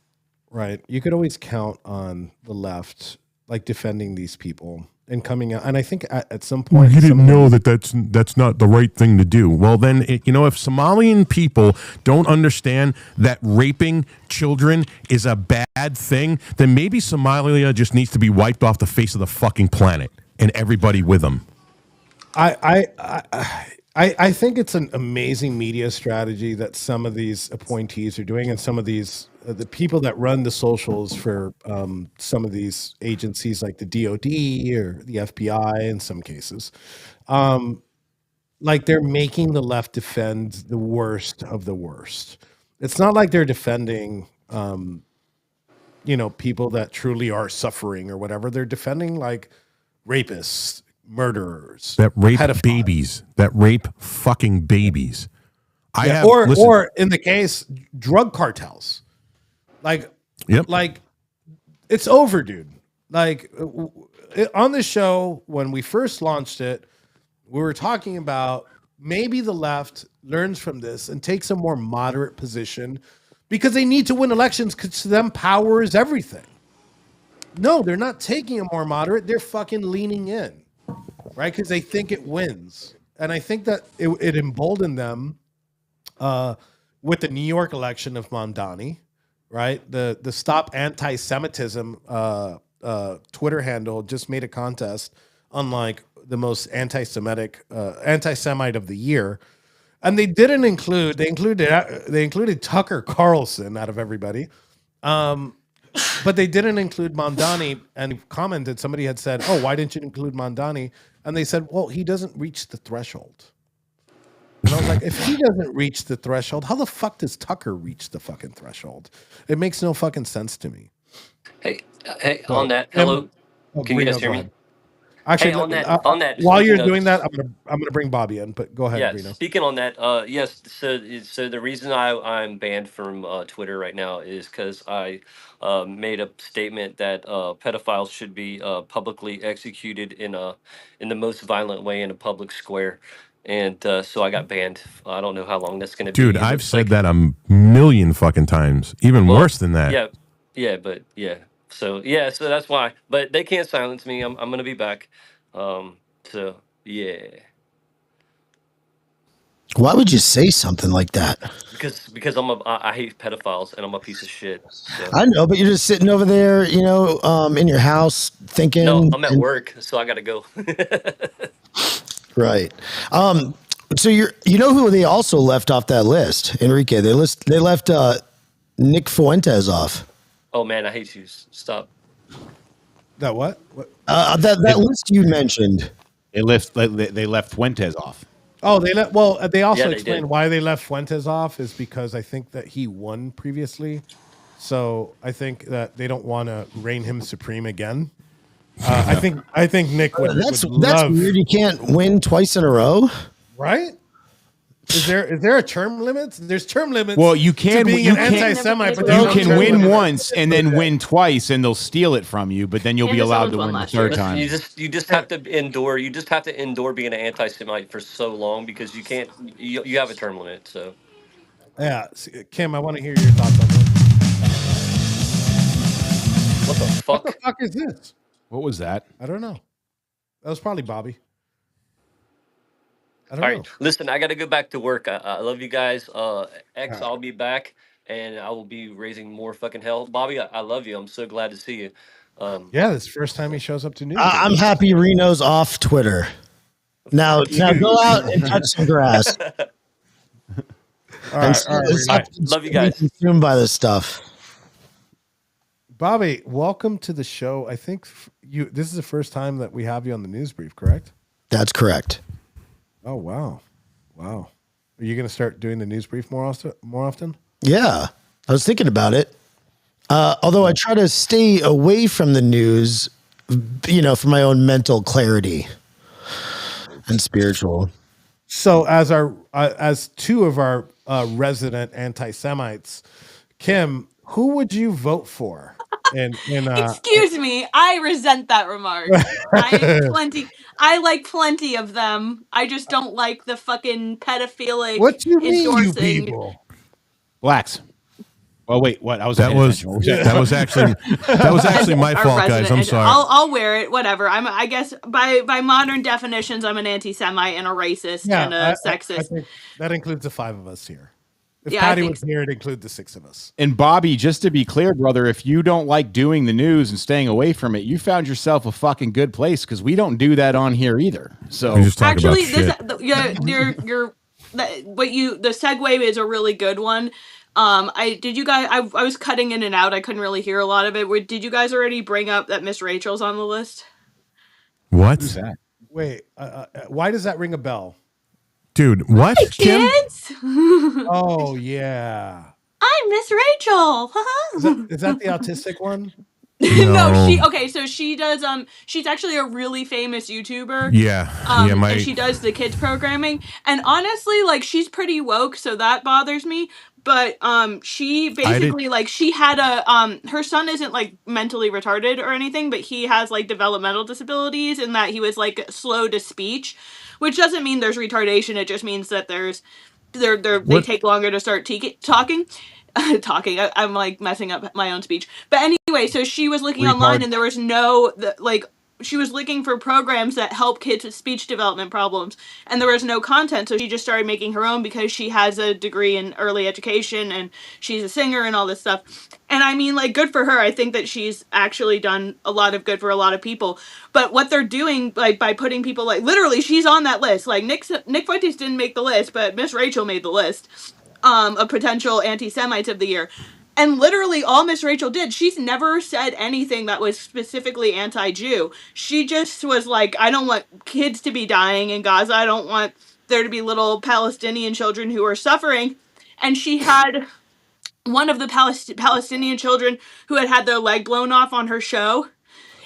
right? You could always count on the left, like defending these people and coming out. And I think at some point, you didn't know that's not the right thing to do. Well, then, if Somalian people don't understand that raping children is a bad thing, then maybe Somalia just needs to be wiped off the face of the fucking planet and everybody with them. I think it's an amazing media strategy that some of these appointees are doing, and some of these the people that run the socials for some of these agencies like the DOD or the FBI in some cases, like they're making the left defend the worst of the worst. It's not like they're defending people that truly are suffering or whatever. They're defending like rapists, murderers, that rape babies, that rape fucking babies. Or in the case, drug cartels. Like it's over, dude. Like on the show, when we first launched it, we were talking about maybe the left learns from this and takes a more moderate position because they need to win elections, because to them power is everything. No, they're not taking a more moderate. They're fucking leaning in, right? Because they think it wins. And I think that it emboldened them with the New York election of Mamdani, right? The Stop Anti-Semitism Twitter handle just made a contest on like the most anti-Semite of the year. And they included Tucker Carlson out of everybody. But they didn't include Mamdani, and commented, somebody had said, "Oh, why didn't you include Mamdani?" And they said, "Well, he doesn't reach the threshold." And I was like, if he doesn't reach the threshold, how the fuck does Tucker reach the fucking threshold? It makes no fucking sense to me. Hey, on that, hello, can you guys hear me? Actually, hey, on that. While you're doing that, I'm gonna bring Bobby in. But go ahead, Yeah, Reno. speaking on that, yes. So the reason I'm banned from Twitter right now is because I made a statement that pedophiles should be publicly executed in the most violent way in a public square. And so I got banned. I don't know how long that's going to be. Dude, I've said that a million fucking times. Even worse than that. Yeah. So that's why. But they can't silence me. I'm going to be back. So yeah. Why would you say something like that? Because I hate pedophiles and I'm a piece of shit. So. I know, but you're just sitting over there, in your house thinking. No, I'm at work, so I got to go. Right. So who they also left off that list, Enrique? They left Nick Fuentes off. Oh man, I hate you. Stop. That what? That list you mentioned. They left Fuentes off. Oh, they left. Well, they also explained why they left Fuentes off is because I think that he won previously, so I think that they don't want to reign him supreme again. I think Nick would. That's weird. You can't win twice in a row, right? Is there a term limit? There's term limits. Well, you can to being you an can anti-Semite, but you there's no can term win limit. once and then win twice, and they'll steal it from you. But then you'll be Candace allowed Owens to won win the last year. third time. You just have to endure. You just have to endure being an anti-Semite for so long because you can't. You have a term limit. So Yeah, Kim, I want to hear your thoughts on this. what the What the fuck? fuck is this? What was that? I don't know. That was probably Bobby. I All don't right, know. listen. I got to go back to work. I love you guys. X, right. I'll be back, and I will be raising more fucking hell. Bobby, I love you. I'm so glad to see you. Yeah, this is the first time he shows up to news. I'm happy Reno's off Twitter. Now go out and touch some grass. All right, love you guys. Consumed by this stuff. Bobby, welcome to the show. I think this is the first time that we have you on the news brief, correct? That's correct. Oh wow. Are you going to start doing the news brief more often? Yeah, I was thinking about it. Although I try to stay away from the news, for my own mental clarity and spiritual. So, as two of our resident anti-Semites, Kim, who would you vote for? Excuse me, I resent that remark. I like plenty of them. I just don't like the fucking pedophilic What do you mean, you endorsing. people? Blacks. Oh wait, what? That was actually my Our fault, guys. resident I'm sorry. I'll wear it. Whatever. I guess by modern definitions, I'm an anti-Semite and a racist and a sexist. I think that includes the 5 of us here. If Yeah, Patty I think was here, it'd include the 6 of us. And Bobby, just to be clear, brother, if you don't like doing the news and staying away from it, you found yourself a fucking good place because we don't do that on here either. So we just talk actually, about shit. the segue is a really good one. I was cutting in and out. I couldn't really hear a lot of it. Did you guys already bring up that Miss Rachel's on the list? What? Who's that? Wait, why does that ring a bell? Dude, what? Hi, kids. Oh yeah. I'm Miss Rachel. Is that the autistic one? No, so she does she's actually a really famous YouTuber. And she does the kids programming. And honestly, like, she's pretty woke, so that bothers me. But she basically she had her son isn't like mentally retarded or anything, but he has like developmental disabilities in that he was like slow to speech, which doesn't mean there's retardation. It just means that they take longer to start talking. I'm like messing up my own speech. But anyway, so she was looking online and there was she was looking for programs that help kids with speech development problems, and there was no content, so she just started making her own because she has a degree in early education and she's a singer and all this stuff. And I mean, like, good for her. I think that she's actually done a lot of good for a lot of people. But what they're doing, like, by putting people, like, literally, she's on that list. Like, Nick Fuentes didn't make the list, but Miss Rachel made the list of potential anti-Semites of the year. And literally all Miss Rachel did, she's never said anything that was specifically anti-Jew. She just was like, I don't want kids to be dying in Gaza. I don't want there to be little Palestinian children who are suffering. And she had one of the Palestinian children who had their leg blown off on her show.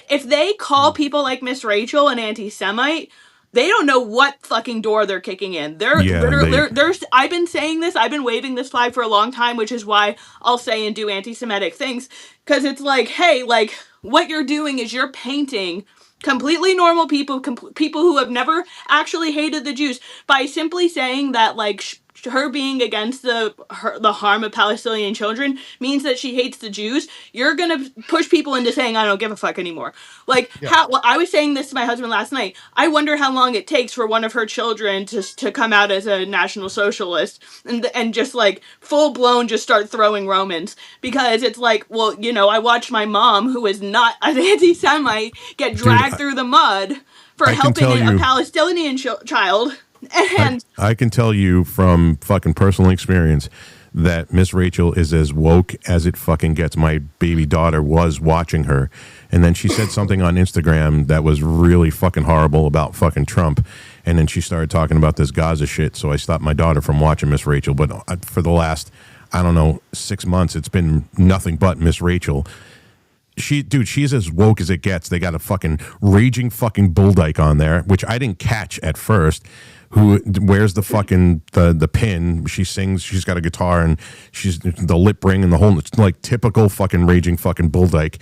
If they call people like Miss Rachel an anti-Semite, they don't know what fucking door they're kicking in. I've been saying this, I've been waving this flag for a long time, which is why I'll say and do anti-Semitic things. Because it's like, hey, like, what you're doing is you're painting completely normal people, people who have never actually hated the Jews, by simply saying that, like, her being against the harm of Palestinian children means that she hates the Jews. You're gonna push people into saying, I don't give a fuck anymore. Like, I was saying this to my husband last night. I wonder how long it takes for one of her children to come out as a National Socialist and just, like, full blown just start throwing Romans, because it's like, well, you know, I watched my mom, who is not an anti-Semite, get dragged through the mud for helping a Palestinian child. And I can tell you from fucking personal experience that Miss Rachel is as woke as it fucking gets. My baby daughter was watching her, and then she said something on Instagram that was really fucking horrible about fucking Trump, and then she started talking about this Gaza shit, so I stopped my daughter from watching Miss Rachel. But for the last, I don't know, 6 months, it's been nothing but Miss Rachel. She's as woke as it gets. They got a fucking raging fucking bull dyke on there, which I didn't catch at first. who wears the fucking the pin. She sings. She's got a guitar and she's the lip ring and the whole like typical fucking raging fucking bull dyke.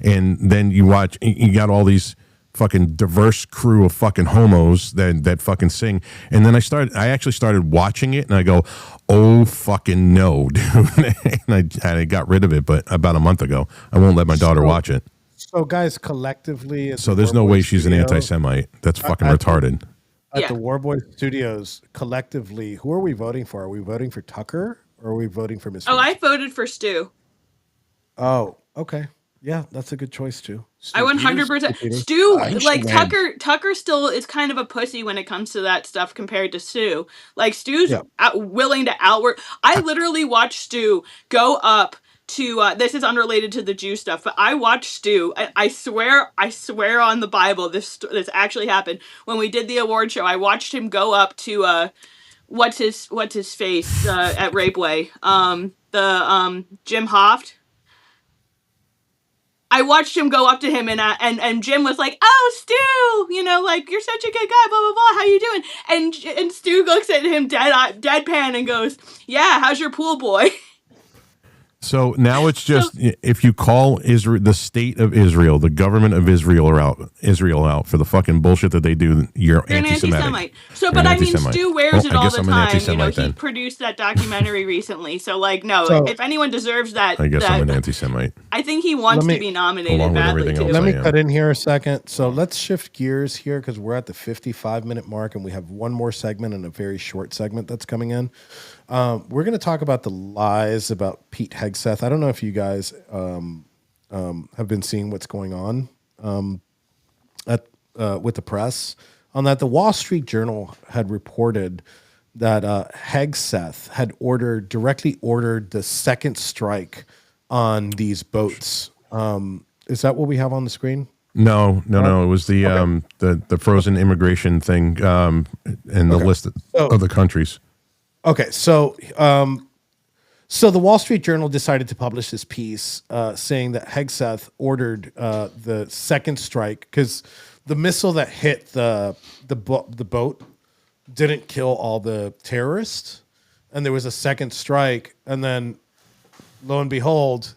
And then you got all these fucking diverse crew of fucking homos that fucking sing. And then I actually started watching it and I go, oh fucking no, dude. And I got rid of it, but about a month ago. I won't let my daughter watch it. So guys, collectively, so there's no way she's an anti-Semite. That's fucking retarded. At the Warboy Studios, collectively, who are we voting for? Are we voting for Tucker or are we voting for Miss? Oh, I voted for Stu. Oh, okay. Yeah, that's a good choice too. I 100%. Stu, like Tucker still is kind of a pussy when it comes to that stuff compared to Stu. Like Stu's willing to outward. I literally watched Stu go up to this is unrelated to the Jew stuff, but I watched Stu. I swear on the Bible this actually happened when we did the award show. I watched him go up to what's his face at Rapeway, Jim Hoft. I watched him go up to him and Jim was like, "Oh, Stu, you know, like you're such a good guy, blah blah blah. How you doing?" And Stu looks at him deadpan and goes, "Yeah, how's your pool boy?" So now it's just if you call Israel, the state of Israel, the government of Israel out for the fucking bullshit that they do, you're an anti-Semite. So, but I mean, Stu wears it all the time. You know, he produced that documentary recently. So, like, no, if anyone deserves that, I guess I'm an anti-Semite. I think he wants to be nominated badly too. Let me cut in here a second. So let's shift gears here because we're at the 55-minute mark and we have one more segment and a very short segment that's coming in. We're going to talk about the lies about Pete Hegseth. I don't know if you guys have been seeing what's going on with the press on that. The Wall Street Journal had reported that Hegseth had directly ordered the second strike on these boats. Is that what we have on the screen? No. It was the frozen immigration thing and the list of the countries. Okay, so the Wall Street Journal decided to publish this piece saying that Hegseth ordered the second strike because the missile that hit the boat didn't kill all the terrorists, and there was a second strike, and then lo and behold,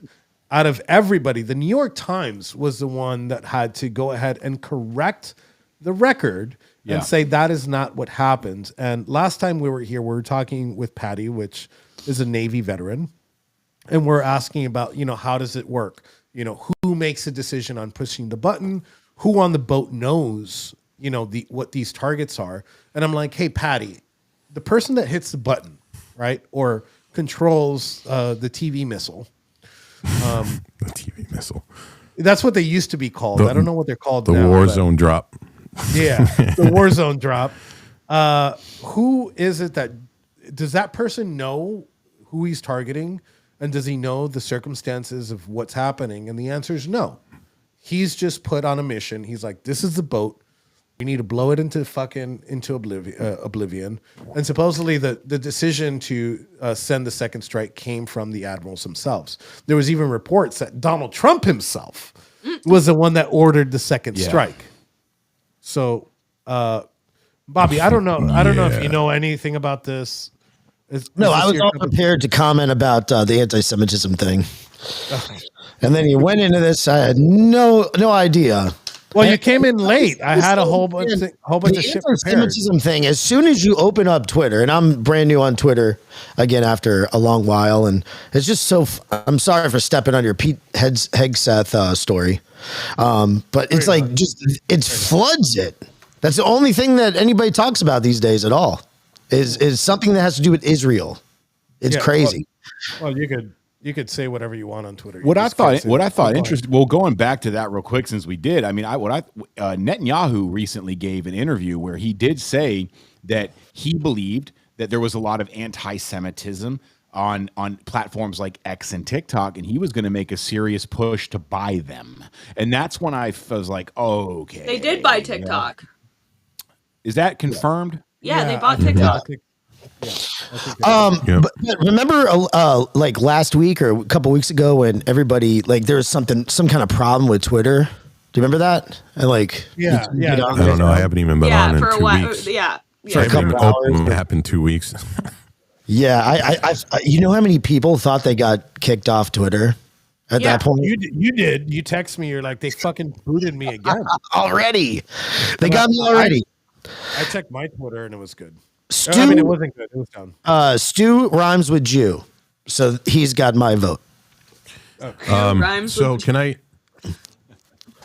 out of everybody, the New York Times was the one that had to go ahead and correct the record. And say that is not what happened. And last time we were here, we were talking with Patty, which is a Navy veteran, and we're asking about, how does it work? Who makes a decision on pushing the button? Who on the boat knows, what these targets are? And I'm like, hey, Patty, the person that hits the button, right, or controls the TV missile. The TV missile. That's what they used to be called. I don't know what they're called now. The war zone drop. Yeah, the war zone drop. Who is it does that person know who he's targeting? And does he know the circumstances of what's happening? And the answer is no. He's just put on a mission. He's like, this is the boat. We need to blow it into oblivion. And supposedly the decision to send the second strike came from the admirals themselves. There was even reports that Donald Trump himself was the one that ordered the second strike. So, Bobby, I don't know. I don't know if you know anything about this. I was all prepared to comment about the anti-Semitism thing, and then you went into this. I had no idea. Well, you came in late. I had a whole bunch of shit prepared. The anti-Semitism thing. As soon as you open up Twitter, and I'm brand new on Twitter again after a long while, and it's just so. I'm sorry for stepping on your Pete Hegseth story, but it's like it floods it. That's the only thing that anybody talks about these days at all is something that has to do with Israel. It's crazy. Well, you could say whatever you want on Twitter. What I thought interesting. Well, going back to that real quick, since we did, I mean, Netanyahu recently gave an interview where he did say that he believed that there was a lot of anti-Semitism on platforms like X and TikTok, and he was going to make a serious push to buy them. And that's when I was like, oh, okay. They did buy TikTok. Is that confirmed? Yeah, they bought TikTok. But remember like last week or a couple weeks ago when everybody there was some kind of problem with Twitter. Do you remember that? And I don't know. I haven't even been on in 2 weeks. Yeah. for a couple hours. Map in 2 weeks. Yeah, I you know how many people thought they got kicked off Twitter at that point? You did. You text me. You're like, they fucking booted me again. Already. They got me already. I checked my Twitter and it was good. Stu, I mean, it wasn't good. It was done. Stu rhymes with Jew, so he's got my vote. Rhymes So with can I?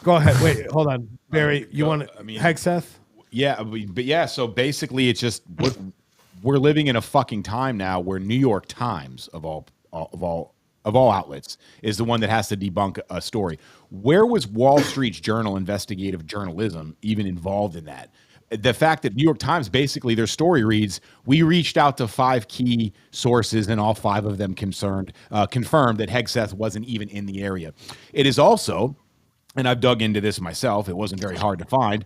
Go ahead. Wait, hold on, Barry. You want to? Hegseth? Yeah, but yeah. So basically, it's just we're living in a fucking time now where New York Times of all outlets is the one that has to debunk a story. Where was Wall Street's Journal investigative journalism even involved in that? The fact that New York Times, basically their story reads, we reached out to 5 key sources and all 5 of them confirmed that Hegseth wasn't even in the area. It is also, and I've dug into this myself, it wasn't very hard to find,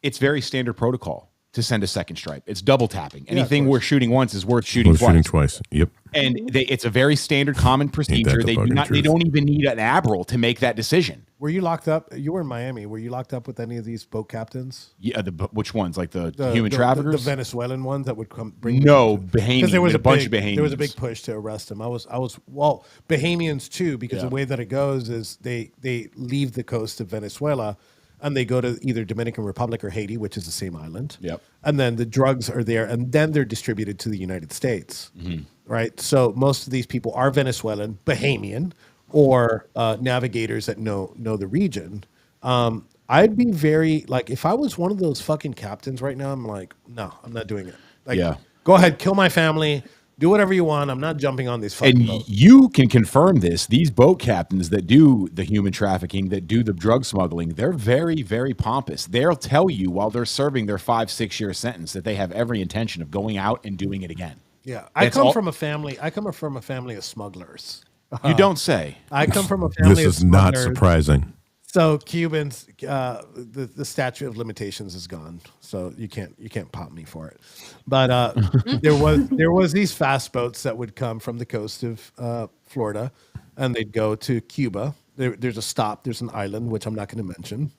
it's very standard protocol to send a second stripe. It's double tapping. Anything we're shooting once is worth shooting twice. Yep. And it's a very standard common procedure. They don't even need an admiral to make that decision. Were you locked up? You were in Miami. Were you locked up with any of these boat captains? Yeah, which ones? Like the human traffickers? The Venezuelan ones that would come bring. No, Bahamians. Because there was a bunch of Bahamians. There was a big push to arrest them. I was Bahamians too, because the way that it goes is they leave the coast of Venezuela and they go to either Dominican Republic or Haiti, which is the same island. Yep. And then the drugs are there, and then they're distributed to the United States. Mm-hmm. Right. So most of these people are Venezuelan, Bahamian, or navigators that know the region. I'd be very like, if I was one of those fucking captains right now, I'm like, no, I'm not doing it. Like, go ahead, kill my family, do whatever you want. I'm not jumping on these fucking boats. You can confirm this. These boat captains that do the human trafficking, that do the drug smuggling, they're very, very pompous. They'll tell you while they're serving their 5-6 year sentence that they have every intention of going out and doing it again. Yeah, I come from a family of smugglers. You don't say. I come from a family of smugglers. This is not surprising. So Cubans, the statute of limitations is gone, so you can't pop me for it. But there was these fast boats that would come from the coast of Florida, and they'd go to Cuba. There's a stop. There's an island which I'm not going to mention,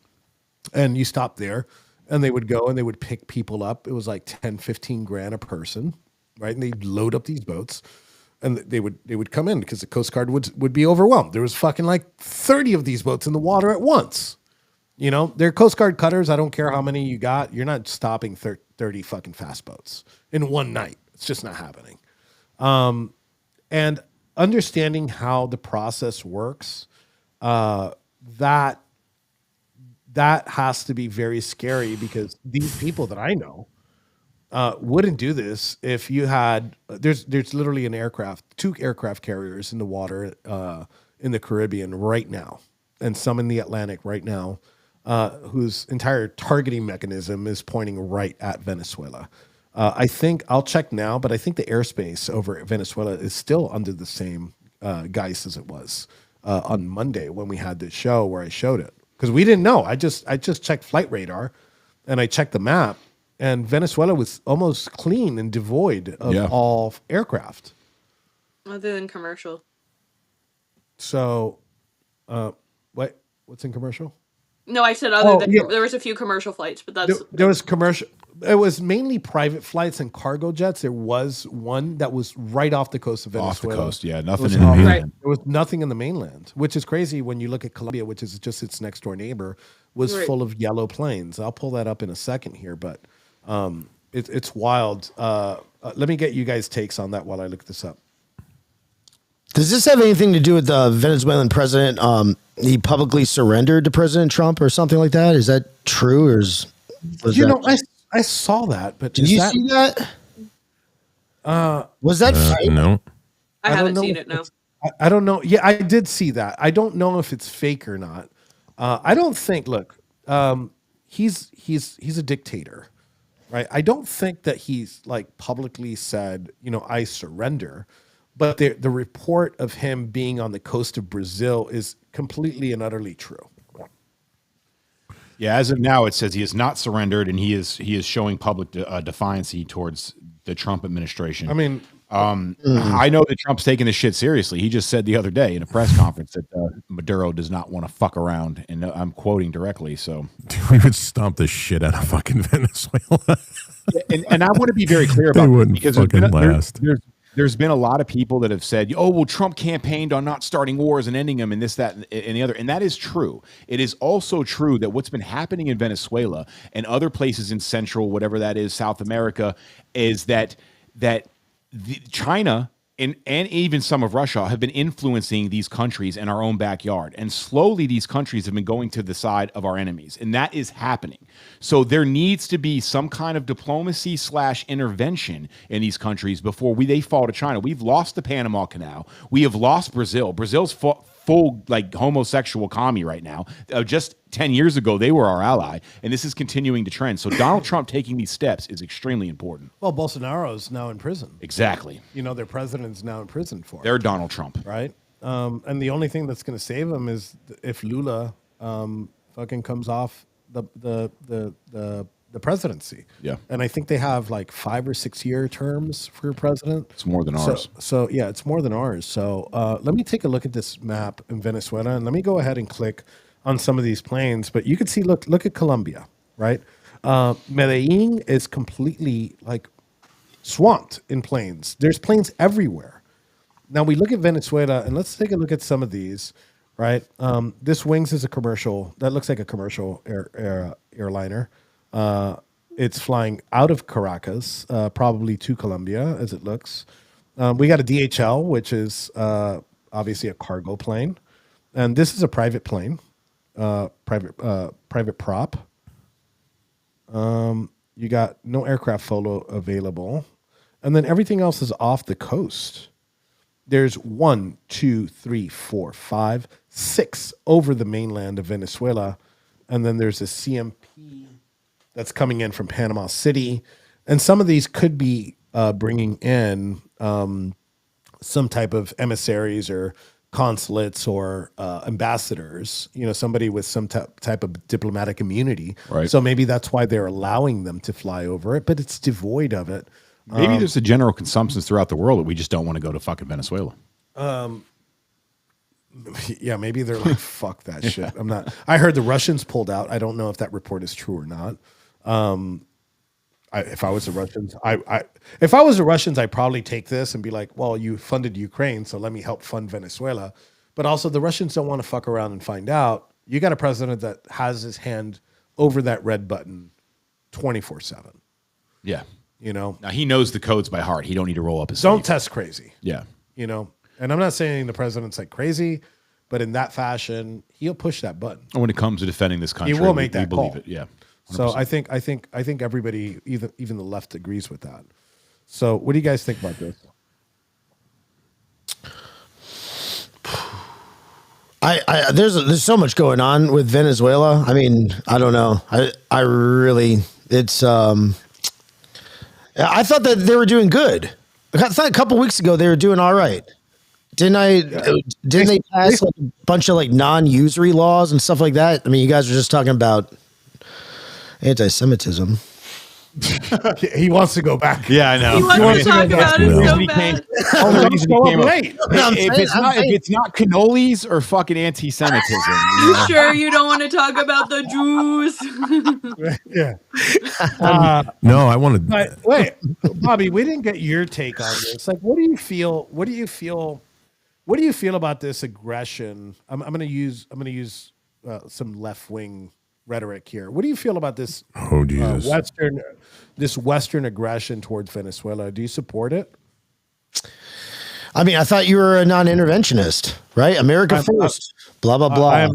and you stop there, and they would go and they would pick people up. It was like 10, 15 grand a person, right? And they'd load up these boats. And they would come in because the Coast Guard would be overwhelmed. There was fucking like 30 of these boats in the water at once. You know, they're Coast Guard cutters. I don't care how many you got. You're not stopping 30 fucking fast boats in one night. It's just not happening. And understanding how the process works, that has to be very scary, because these people that I know wouldn't do this if you had. There's literally two aircraft carriers in the water in the Caribbean right now, and some in the Atlantic right now, whose entire targeting mechanism is pointing right at Venezuela. I think I'll check now, but I think the airspace over Venezuela is still under the same guise as it was on Monday when we had this show where I showed it, because we didn't know. I just checked flight radar, and I checked the map. And Venezuela was almost clean and devoid of all aircraft. Other than commercial. So, what's in commercial? No, I said there was a few commercial flights, but there was commercial. It was mainly private flights and cargo jets. There was one that was right off the coast of Venezuela. Off the coast, yeah, nothing in the mainland. Right. There was nothing in the mainland, which is crazy when you look at Colombia, which is just its next door neighbor, was full of yellow planes. I'll pull that up in a second here, but. It's wild. Let me get you guys' takes on that while I look this up. Does this have anything to do with the Venezuelan president? He publicly surrendered to President Trump or something like that. Is that true, or I saw that, but did you see that? Was that fake? No, I haven't seen it. No, I don't know. Yeah, I did see that. I don't know if it's fake or not. I don't think. Look, he's a dictator. Right. I don't think that he's like publicly said, I surrender, but the report of him being on the coast of Brazil is completely and utterly true. Yeah. As of now, it says he has not surrendered, and he is showing public defiance towards the Trump administration. I mean, I know that Trump's taking this shit seriously. He just said the other day in a press conference that Maduro does not want to fuck around, and I'm quoting directly. So we would stomp the shit out of fucking Venezuela. and I want to be very clear about this because there's been a lot of people that have said, "Oh, well, Trump campaigned on not starting wars and ending them, and this, that, and the other," and that is true. It is also true that what's been happening in Venezuela and other places in Central, whatever that is, South America, is that China and even some of Russia have been influencing these countries in our own backyard. And slowly these countries have been going to the side of our enemies. And that is happening. So there needs to be some kind of diplomacy / intervention in these countries before they fall to China. We've lost the Panama Canal. We have lost Brazil. Brazil's full like homosexual commie right now. Just 10 years ago, they were our ally, and this is continuing to trend. So Donald Trump taking these steps is extremely important. Well, Bolsonaro's now in prison. Exactly. You know, their president's now in prison for it. They're Donald Trump. Right? And the only thing that's going to save him is if Lula fucking comes off the presidency. Yeah. And I think they have like 5 or 6 year terms for president. It's more than ours. So yeah, it's more than ours. So let me take a look at this map in Venezuela, and let me go ahead and click on some of these plains. But you can see, look at Colombia, right? Medellin is completely like swamped in plains. There's plains everywhere. Now we look at Venezuela, and let's take a look at some of these, right? This Wings is a commercial. That looks like a commercial airliner. It's flying out of Caracas, probably to Colombia, as it looks. We got a DHL, which is obviously a cargo plane, and this is a private plane, private prop. You got no aircraft photo available, and then everything else is off the coast. There's 1, 2, 3, 4, 5, 6 over the mainland of Venezuela, and then there's a CMP that's coming in from Panama City. And some of these could be bringing in some type of emissaries or consulates or ambassadors, you know, somebody with some type of diplomatic immunity. Right. So maybe that's why they're allowing them to fly over it, but it's devoid of it. Maybe there's a general consensus throughout the world that we just don't want to go to fucking Venezuela. Yeah, maybe they're like, fuck that shit. I heard the Russians pulled out. I don't know if that report is true or not. If I was the Russians, I'd probably take this and be like, well, you funded Ukraine, so let me help fund Venezuela. But also the Russians don't want to fuck around and find out. You got a president that has his hand over that red button 24/7. Yeah. You know, now he knows the codes by heart. He don't need to roll up his Don't sleeve. test crazy. Yeah. You know, and I'm not saying the president's like crazy, but in that fashion, he'll push that button. When it comes to defending this country, He will make that believe call. it. Yeah. 100%. So I think everybody, even the left, agrees with that. So what do you guys think about this? There's so much going on with Venezuela. I mean, I don't know. I really, it's I thought that they were doing good. I thought a couple weeks ago they were doing all right. Didn't they pass like a bunch of like non-usury laws and stuff like that? I mean, you guys were just talking about anti-Semitism. He wants to go back. Yeah, I know. He wants to talk about it so bad. If it's not cannolis or fucking anti-Semitism. You sure you don't want to talk about the Jews? Yeah. No, I want to. Wait, Bobby, we didn't get your take on this. Like, what do you feel? What do you feel about this aggression? I'm going to use some left wing rhetoric here. What do you feel about this? Oh, Jesus. Western aggression towards Venezuela? Do you support it? I mean, I thought you were a non-interventionist, right? America first. Blah blah blah.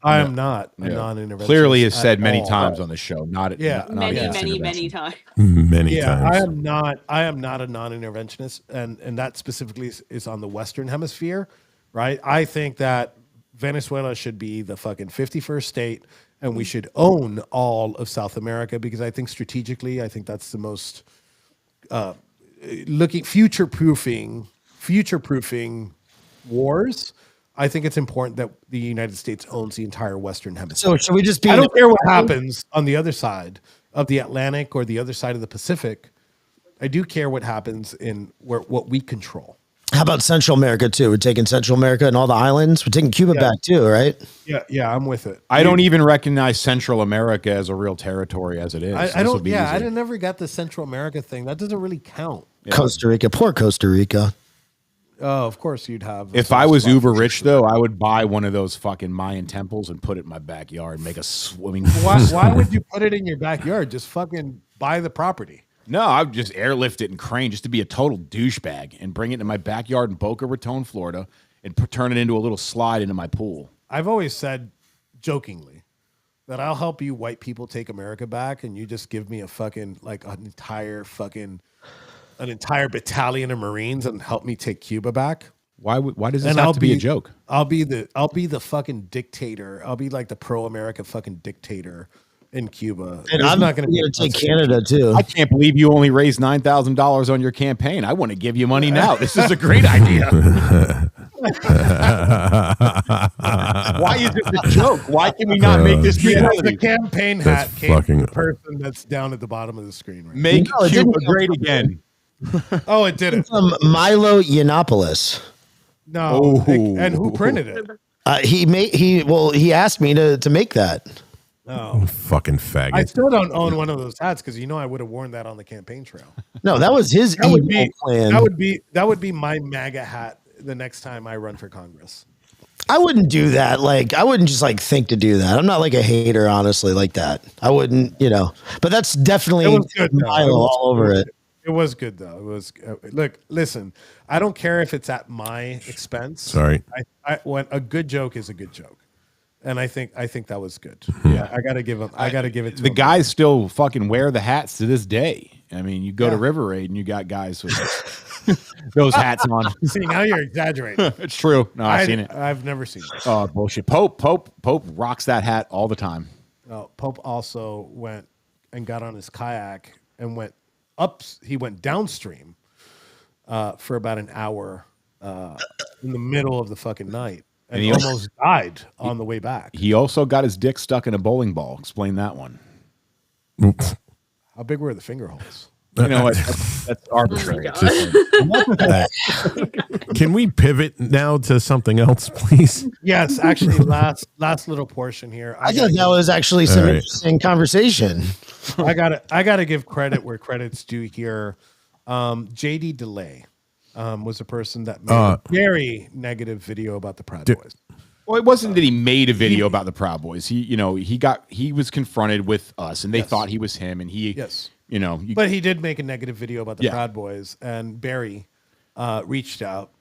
I am not a non-interventionist. Clearly, has said many times on the show. Not Many times. Many times. I am not a non-interventionist, and that specifically is on the Western Hemisphere, right? I think that Venezuela should be the fucking 51st state, and we should own all of South America, because I think strategically, I think that's the most future-proofing wars. I think it's important that the United States owns the entire Western Hemisphere. So should we just be? I don't care what happens on the other side of the Atlantic or the other side of the Pacific. I do care what happens in what we control. How about Central America too? We're taking Central America and all the islands. We're taking Cuba back too, right? Yeah, I'm with it. I don't even recognize Central America as a real territory as it is. I don't. Yeah, I never got the Central America thing. That doesn't really count. Yeah. Costa Rica, poor Costa Rica. Oh, of course you'd have. If I was uber rich, though, I would buy one of those fucking Mayan temples and put it in my backyard and make a swimming pool. Why would you put it in your backyard? Just fucking buy the property. No, I would just airlift it and crane just to be a total douchebag and bring it to my backyard in Boca Raton, Florida, and turn it into a little slide into my pool. I've always said, jokingly, that I'll help you white people take America back, and you just give me a fucking like an entire battalion of Marines and help me take Cuba back. Why does this have to be a joke? I'll be the fucking dictator. I'll be like the pro-America fucking dictator in Cuba. And I'm not going to take Canada too. I can't believe you only raised $9,000 on your campaign. I want to give you money now. This is a great idea. Why is it a joke? Why can we not make this reality? The campaign hat came from the person that's down at the bottom of the screen. Right Make Cuba great again. Oh, it didn't. From Milo Yiannopoulos. No, and who printed it? He asked me to make that. Oh, fucking faggot! I still don't own one of those hats because I would have worn that on the campaign trail. No, that was his plan. That would be my MAGA hat the next time I run for Congress. I wouldn't do that. Like, I wouldn't just think to do that. I'm not like a hater, honestly, like that. I wouldn't, But that's definitely Milo all over it. It was good though. It was listen. I don't care if it's at my expense. Sorry. When a good joke is a good joke. And I think that was good. Yeah, I got to give him. I got to give it to the him. guys still fucking wear the hats to this day. I mean, you go to River Raid and you got guys with those hats on. See, now you're exaggerating. It's true. No, I've seen it. I've never seen it. Oh, bullshit. Pope rocks that hat all the time. Pope also went and got on his kayak and went up. He went downstream for about an hour in the middle of the fucking night. And he almost died on the way back. He also got his dick stuck in a bowling ball. Explain that one. How big were the finger holes? You know what? That's arbitrary. Can we pivot now to something else, please? Yes, actually, last little portion here. I thought that was actually some interesting conversation. I gotta give credit where credit's due here. JD DeLay was a person that made a very negative video about the Proud Boys. Well, it wasn't that he made a video about the Proud Boys. He was confronted with us, and they thought he was him, and but he did make a negative video about the Proud Boys, and Barry reached out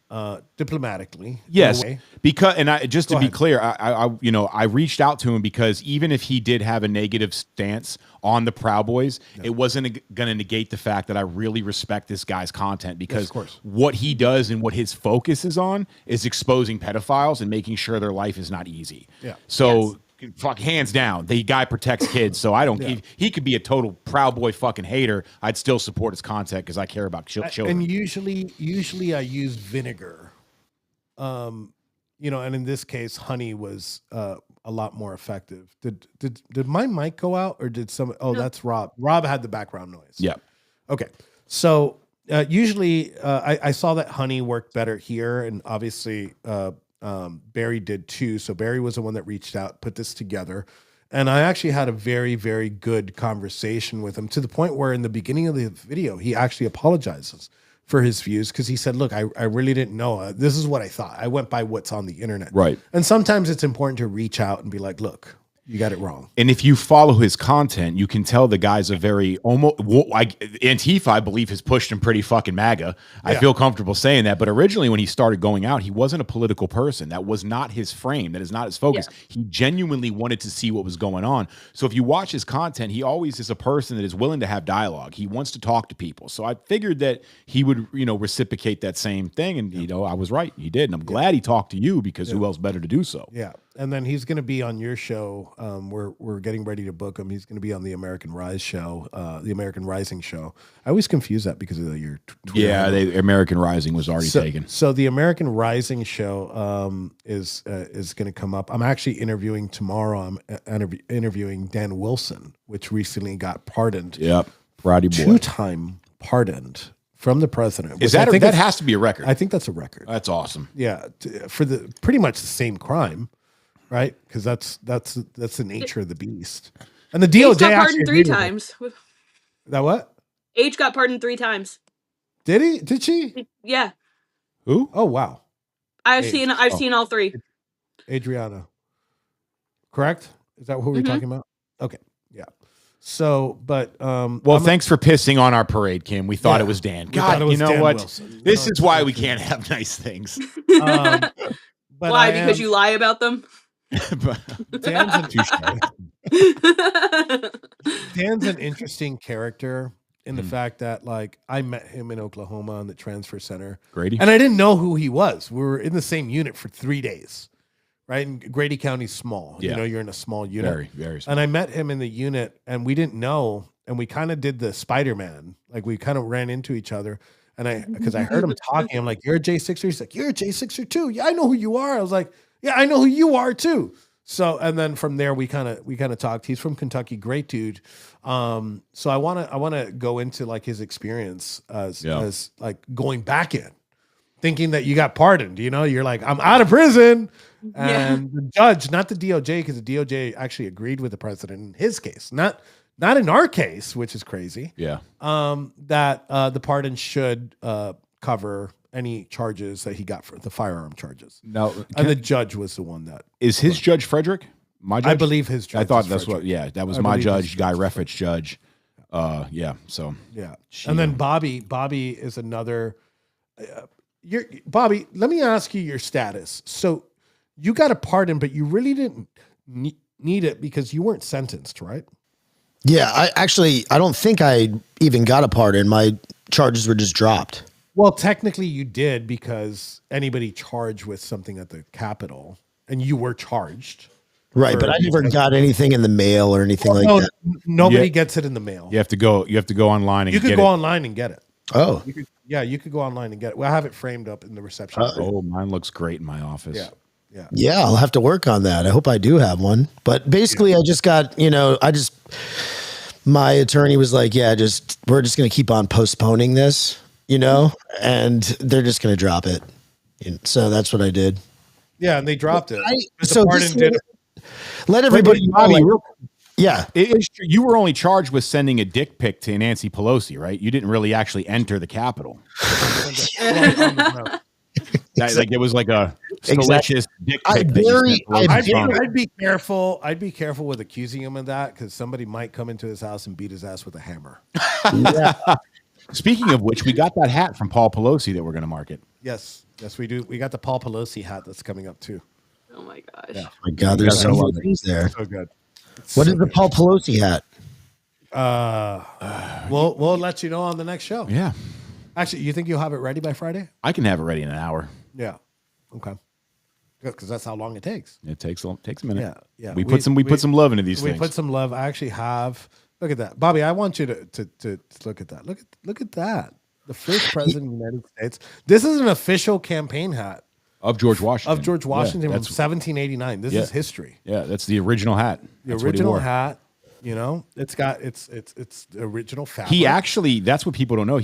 diplomatically. Yes, because to be clear, I reached out to him because even if he did have a negative stance on the Proud Boys, it wasn't going to negate the fact that I really respect this guy's content because what he does and what his focus is on is exposing pedophiles and making sure their life is not easy. Yeah. So. Fuck, hands down, the guy protects kids, so I don't. He could be a total Proud Boy fucking hater. I'd still support his content because I care about children. And usually I use vinegar, and in this case, honey was a lot more effective. Did my mic go out or did some? Oh, no. That's Rob. Rob had the background noise. Yeah. Okay. So usually I saw that honey worked better here, and obviously. Barry did too. So Barry was the one that reached out, put this together. And I actually had a very, very good conversation with him to the point where in the beginning of the video, he actually apologizes for his views because he said, look, I really didn't know. This is what I thought. I went by what's on the internet. Right. And sometimes it's important to reach out and be like, look, you got it wrong. And if you follow his content, you can tell the guy's a very Antifa, I believe, has pushed him pretty fucking MAGA. I feel comfortable saying that. But originally, when he started going out, he wasn't a political person. That was not his frame. That is not his focus. Yeah. He genuinely wanted to see what was going on. So if you watch his content, he always is a person that is willing to have dialogue. He wants to talk to people. So I figured that he would, reciprocate that same thing. And, I was right. He did. And I'm glad he talked to you because who else better to do so? Yeah. And then he's going to be on your show. We're getting ready to book him. He's going to be on the American Rise show, the American Rising show. I always confuse that because of your Twitter. Yeah, American Rising was already taken. So the American Rising show is going to come up. I'm actually interviewing tomorrow. I'm interviewing Dan Wilson, which recently got pardoned. Yep, Roddy boy. Two-time pardoned from the president. Is that that has to be a record? I think that's a record. That's awesome. Yeah, for the pretty much the same crime, right? Because that's the nature of the beast. And the DOJ got pardoned 3 times. That what? H got pardoned 3 times. Did he? Did she? Yeah. Who? Oh wow. I've seen all 3. Adriana. Correct? Is that who we're talking about? Okay. Yeah. So, but thanks for pissing on our parade, Kim. We thought it was Dan. God, you know Dan what? Wilson. This is why we can't have nice things. Why? Because you lie about them? Dan's an interesting character in the fact that, like, I met him in Oklahoma on the transfer center. Grady. And I didn't know who he was. We were in the same unit for 3 days. Right? And Grady County's small. Yeah. You know, you're in a small unit. Very, very small. And I met him in the unit and we didn't know. And we kind of did the Spider-Man. Like we kind of ran into each other. And because I heard him talking, I'm like, you're a J6er? He's like, you're a J6er too. Yeah, I know who you are. I was like, yeah, I know who you are too. So, and then from there, we kind of talked. He's from Kentucky. Great dude. So I want to go into like his experience as like going back in. Thinking that you got pardoned, you know, you're like, I'm out of prison. And the judge, not the DOJ, because the DOJ actually agreed with the president in his case, not in our case, which is crazy. Yeah. That the pardon should cover any charges that he got for the firearm charges. No, and the judge was the one that is his judge Frederick. My judge? I believe his judge. I thought that's Frederick. That was my judge, Guy Reffitt's judge. So and then Bobby is another. Bobby, let me ask you your status. So you got a pardon, but you really didn't need it because you weren't sentenced, right? Yeah, I don't think I even got a pardon. My charges were just dropped. Well, technically you did because anybody charged with something at the Capitol and you were charged. Right, but I never got anything in the mail or anything like that. Nobody gets it in the mail. You have to go online and you could go online and get it. Oh. You could go online and get it. Well, I have it framed up in the reception. Oh, mine looks great in my office. Yeah, I'll have to work on that. I hope I do have one. But basically, I just got, my attorney was like, we're just going to keep on postponing this, and they're just going to drop it. And so that's what I did. Yeah, and they dropped it. Let everybody know. Yeah. You were only charged with sending a dick pic to Nancy Pelosi, right? You didn't really actually enter the Capitol. Like it was like a delicious dick pic. I'd be careful. I'd be careful with accusing him of that because somebody might come into his house and beat his ass with a hammer. Speaking of which, we got that hat from Paul Pelosi that we're going to market. Yes, we do. We got the Paul Pelosi hat that's coming up too. Oh my gosh! Yeah. Oh my God, there's so many things there. So good. What is the Paul Pelosi hat? We'll let you know on the next show. Yeah. Actually, you think you'll have it ready by Friday? I can have it ready in an hour. Yeah. Okay. Good, because that's how long it takes. It takes a minute. Yeah. We put some love into these things. We put some love. I actually have. Look at that, Bobby. I want you to look at that. Look at that. The first president of the United States. This is an official campaign hat. Of George Washington. From 1789. This is history. Yeah, that's the original hat. The original hat. It's got it's the original fabric. He actually, that's what people don't know.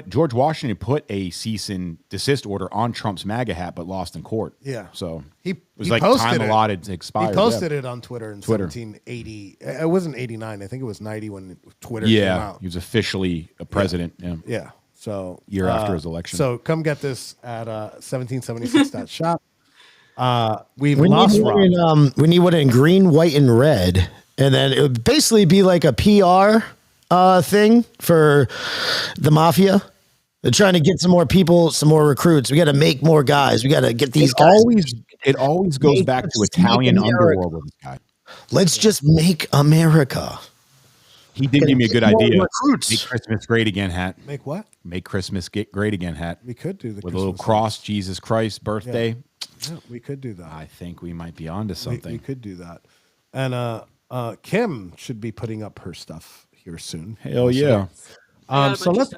George Washington put a cease and desist order on Trump's MAGA hat, but lost in court. Yeah. So it was like time allotted to expire. He posted it on Twitter in 1780. It wasn't 89. I think it was 90 when Twitter came out. He was officially a president. Yeah. So year after his election. So come get this at 1776.shop. We've lost Rob. We need one in green, white, and red. And then it would basically be like a PR thing for the mafia. They're trying to get some more people, some more recruits. We got to make more guys. We got to get these guys. It always goes back to Italian underworld with this guy. Let's just make America. He did give me a good idea. Make Christmas great again hat. Make what? Make Christmas great again hat. We could do the with a little cross, Jesus Christ birthday. Yeah, we could do that. I think we might be onto something. We could do that. And Kim should be putting up her stuff here soon. Hell yeah. So let's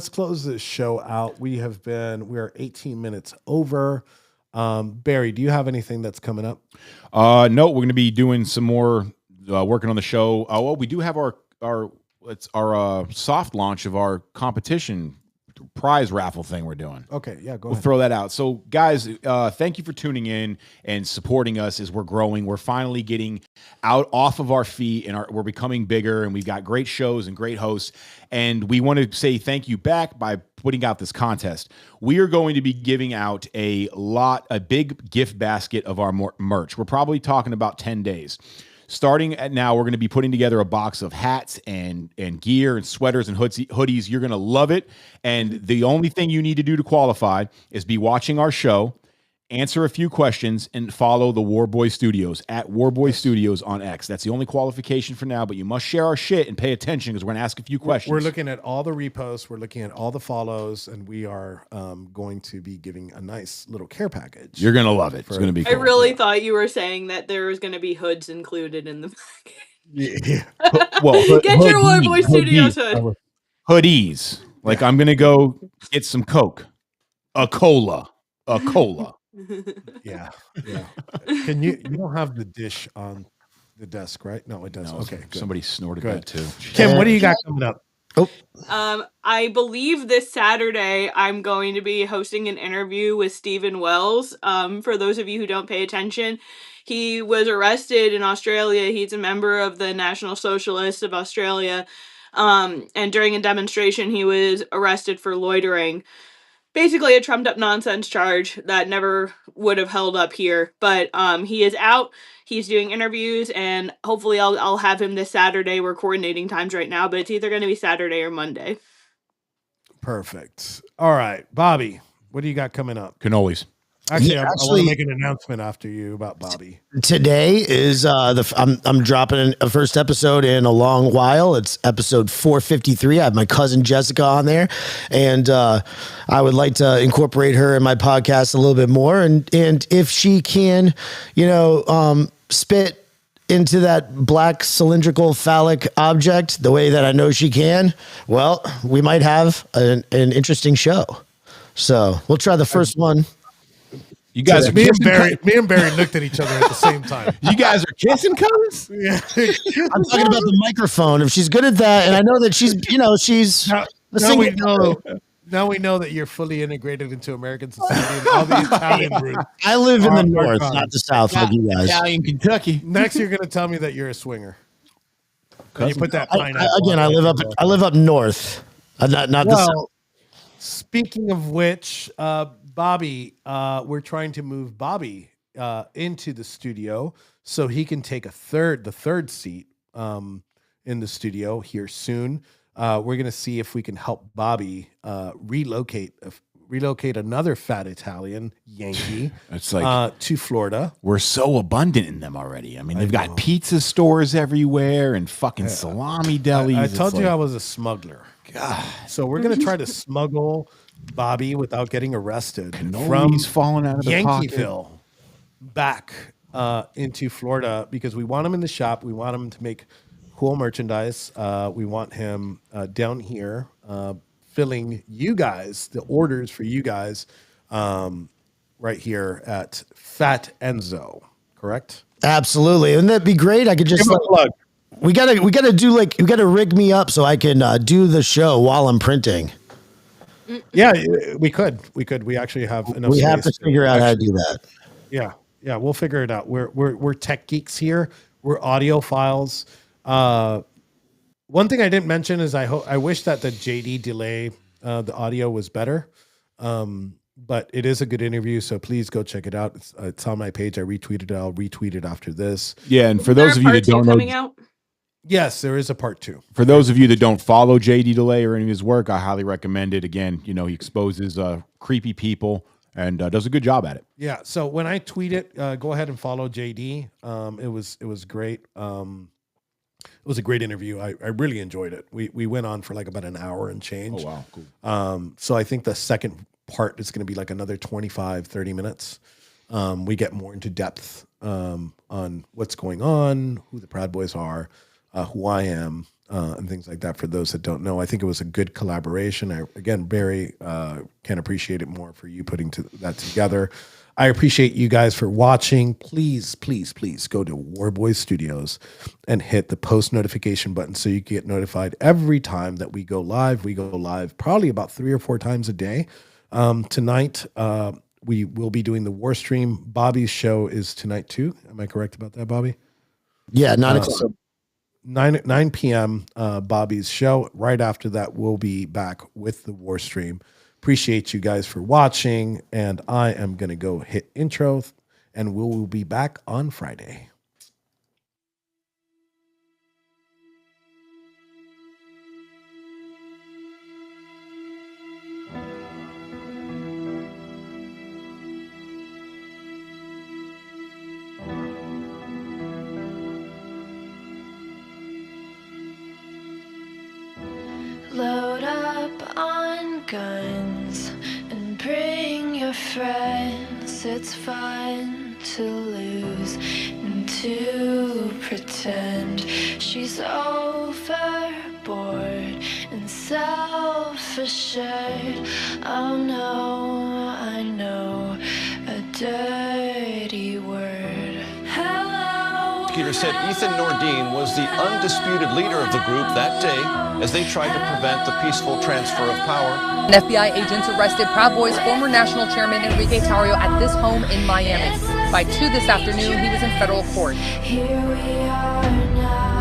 close this show out. We're 18 minutes over. Barry, do you have anything that's coming up? No, we're going to be doing some more working on the show. Well, we do have our It's our soft launch of our competition prize raffle thing we're doing. Okay, yeah, go We'll ahead. throw that out. So, guys, thank you for tuning in and supporting us as we're growing. We're finally getting off of our feet, and we're becoming bigger, and we've got great shows and great hosts. And we want to say thank you back by putting out this contest. We are going to be giving out a big gift basket of our merch. We're probably talking about 10 days. Starting at now, we're going to be putting together a box of hats and gear and sweaters and hoodies. You're going to love it. And the only thing you need to do to qualify is be watching our show, answer a few questions, and follow the Warboy Studios at Warboy Studios on X. That's the only qualification for now, but you must share our shit and pay attention because we're going to ask a few questions. We're looking at all the reposts. We're looking at all the follows, and we are going to be giving a nice little care package. You're going to love it. It's going to be cool. I really thought you were saying that there was going to be hoods included in the package. Yeah. Well, get your Warboy Studios hood. Hoodies. Like, I'm going to go get some Coke. A cola. Yeah. Can you don't have the dish on the desk, right? No, it does. No, okay, good. Somebody snorted that too. Kim, what do you got coming up? I believe this Saturday I'm going to be hosting an interview with Stephen Wells. For those of you who don't pay attention, he was arrested in Australia. He's a member of the National Socialists of Australia. And during a demonstration, he was arrested for loitering. Basically a trumped up nonsense charge that never would have held up here. But he is out. He's doing interviews, and hopefully I'll have him this Saturday. We're coordinating times right now, but it's either going to be Saturday or Monday. Perfect. All right, Bobby, what do you got coming up? Cannolis. Actually, I want to make an announcement after you about Bobby. Today is I'm dropping a first episode in a long while. It's episode 453. I have my cousin Jessica on there, and I would like to incorporate her in my podcast a little bit more. And if she can, spit into that black cylindrical phallic object the way that I know she can, well, we might have an interesting show. So we'll try the first one. You guys are me and Barry looked at each other at the same time. You guys are kissing covers? Yeah. I'm talking about the microphone. If she's good at that, and I know that she's now we know that you're fully integrated into American society and all the Italian roots. I live in the north, not the south, like you guys. Italian Kentucky. Next, you're going to tell me that you're a swinger. You put that I live up north, not the south. Speaking of which, Bobby, we're trying to move Bobby into the studio so he can take the third seat in the studio here soon. We're going to see if we can help Bobby relocate another fat Italian Yankee it's like, to Florida. We're so abundant in them already. I mean, they've got pizza stores everywhere and fucking salami delis. I told you I was a smuggler. God. So we're going to try to smuggle Bobby without getting arrested from falling out of the Yankeeville back into Florida because we want him in the shop. We want him to make cool merchandise. We want him down here filling you guys, the orders for you guys right here at Fat Enzo, correct? Absolutely. Wouldn't that be great? I could just plug. We gotta rig me up so I can do the show while I'm printing. Yeah, we could. We actually have enough. We have to figure out how to do that. Yeah, we'll figure it out. We're tech geeks here. We're audiophiles. One thing I didn't mention is I wish that the JD delay, the audio was better. But it is a good interview, so please go check it out. It's on my page. I retweeted it. I'll retweet it after this. Yeah, and for those of you that don't know, yes, there is a part 2. For those of you that don't follow JD Delay or any of his work, I highly recommend it. Again, he exposes creepy people and does a good job at it. Yeah. So when I tweet it, go ahead and follow JD. It was great. It was a great interview. I really enjoyed it. We went on for like about an hour and change. Oh wow, cool. So I think the second part is going to be like another 25-30 minutes. We get more into depth on what's going on, who the Proud Boys are, who I am, and things like that. For those that don't know, I think it was a good collaboration. Barry can appreciate it more for you putting that together. I appreciate you guys for watching. Please, please, please go to Warboy Studios and hit the post notification button so you get notified every time that we go live. We go live probably about 3 or 4 times a day. Tonight, we will be doing the War Stream. Bobby's show is tonight too. Am I correct about that, Bobby? Yeah, 9 o'clock. 9 p.m. Bobby's show. Right after that, we'll be back with the War Stream. Appreciate you guys for watching, and I am going to go hit intro, and we will be back on Friday. Load up on guns and bring your friends. It's fun to lose and to pretend. She's overboard and self-assured. Oh no, I know a dirty word. Hello. Prosecutor said Ethan Nordine was the undisputed leader of the group that day as they tried to prevent the peaceful transfer of power. And FBI agents arrested Proud Boys former national chairman Enrique Tarrio at this home in Miami. By 2 this afternoon, he was in federal court. Here we are now.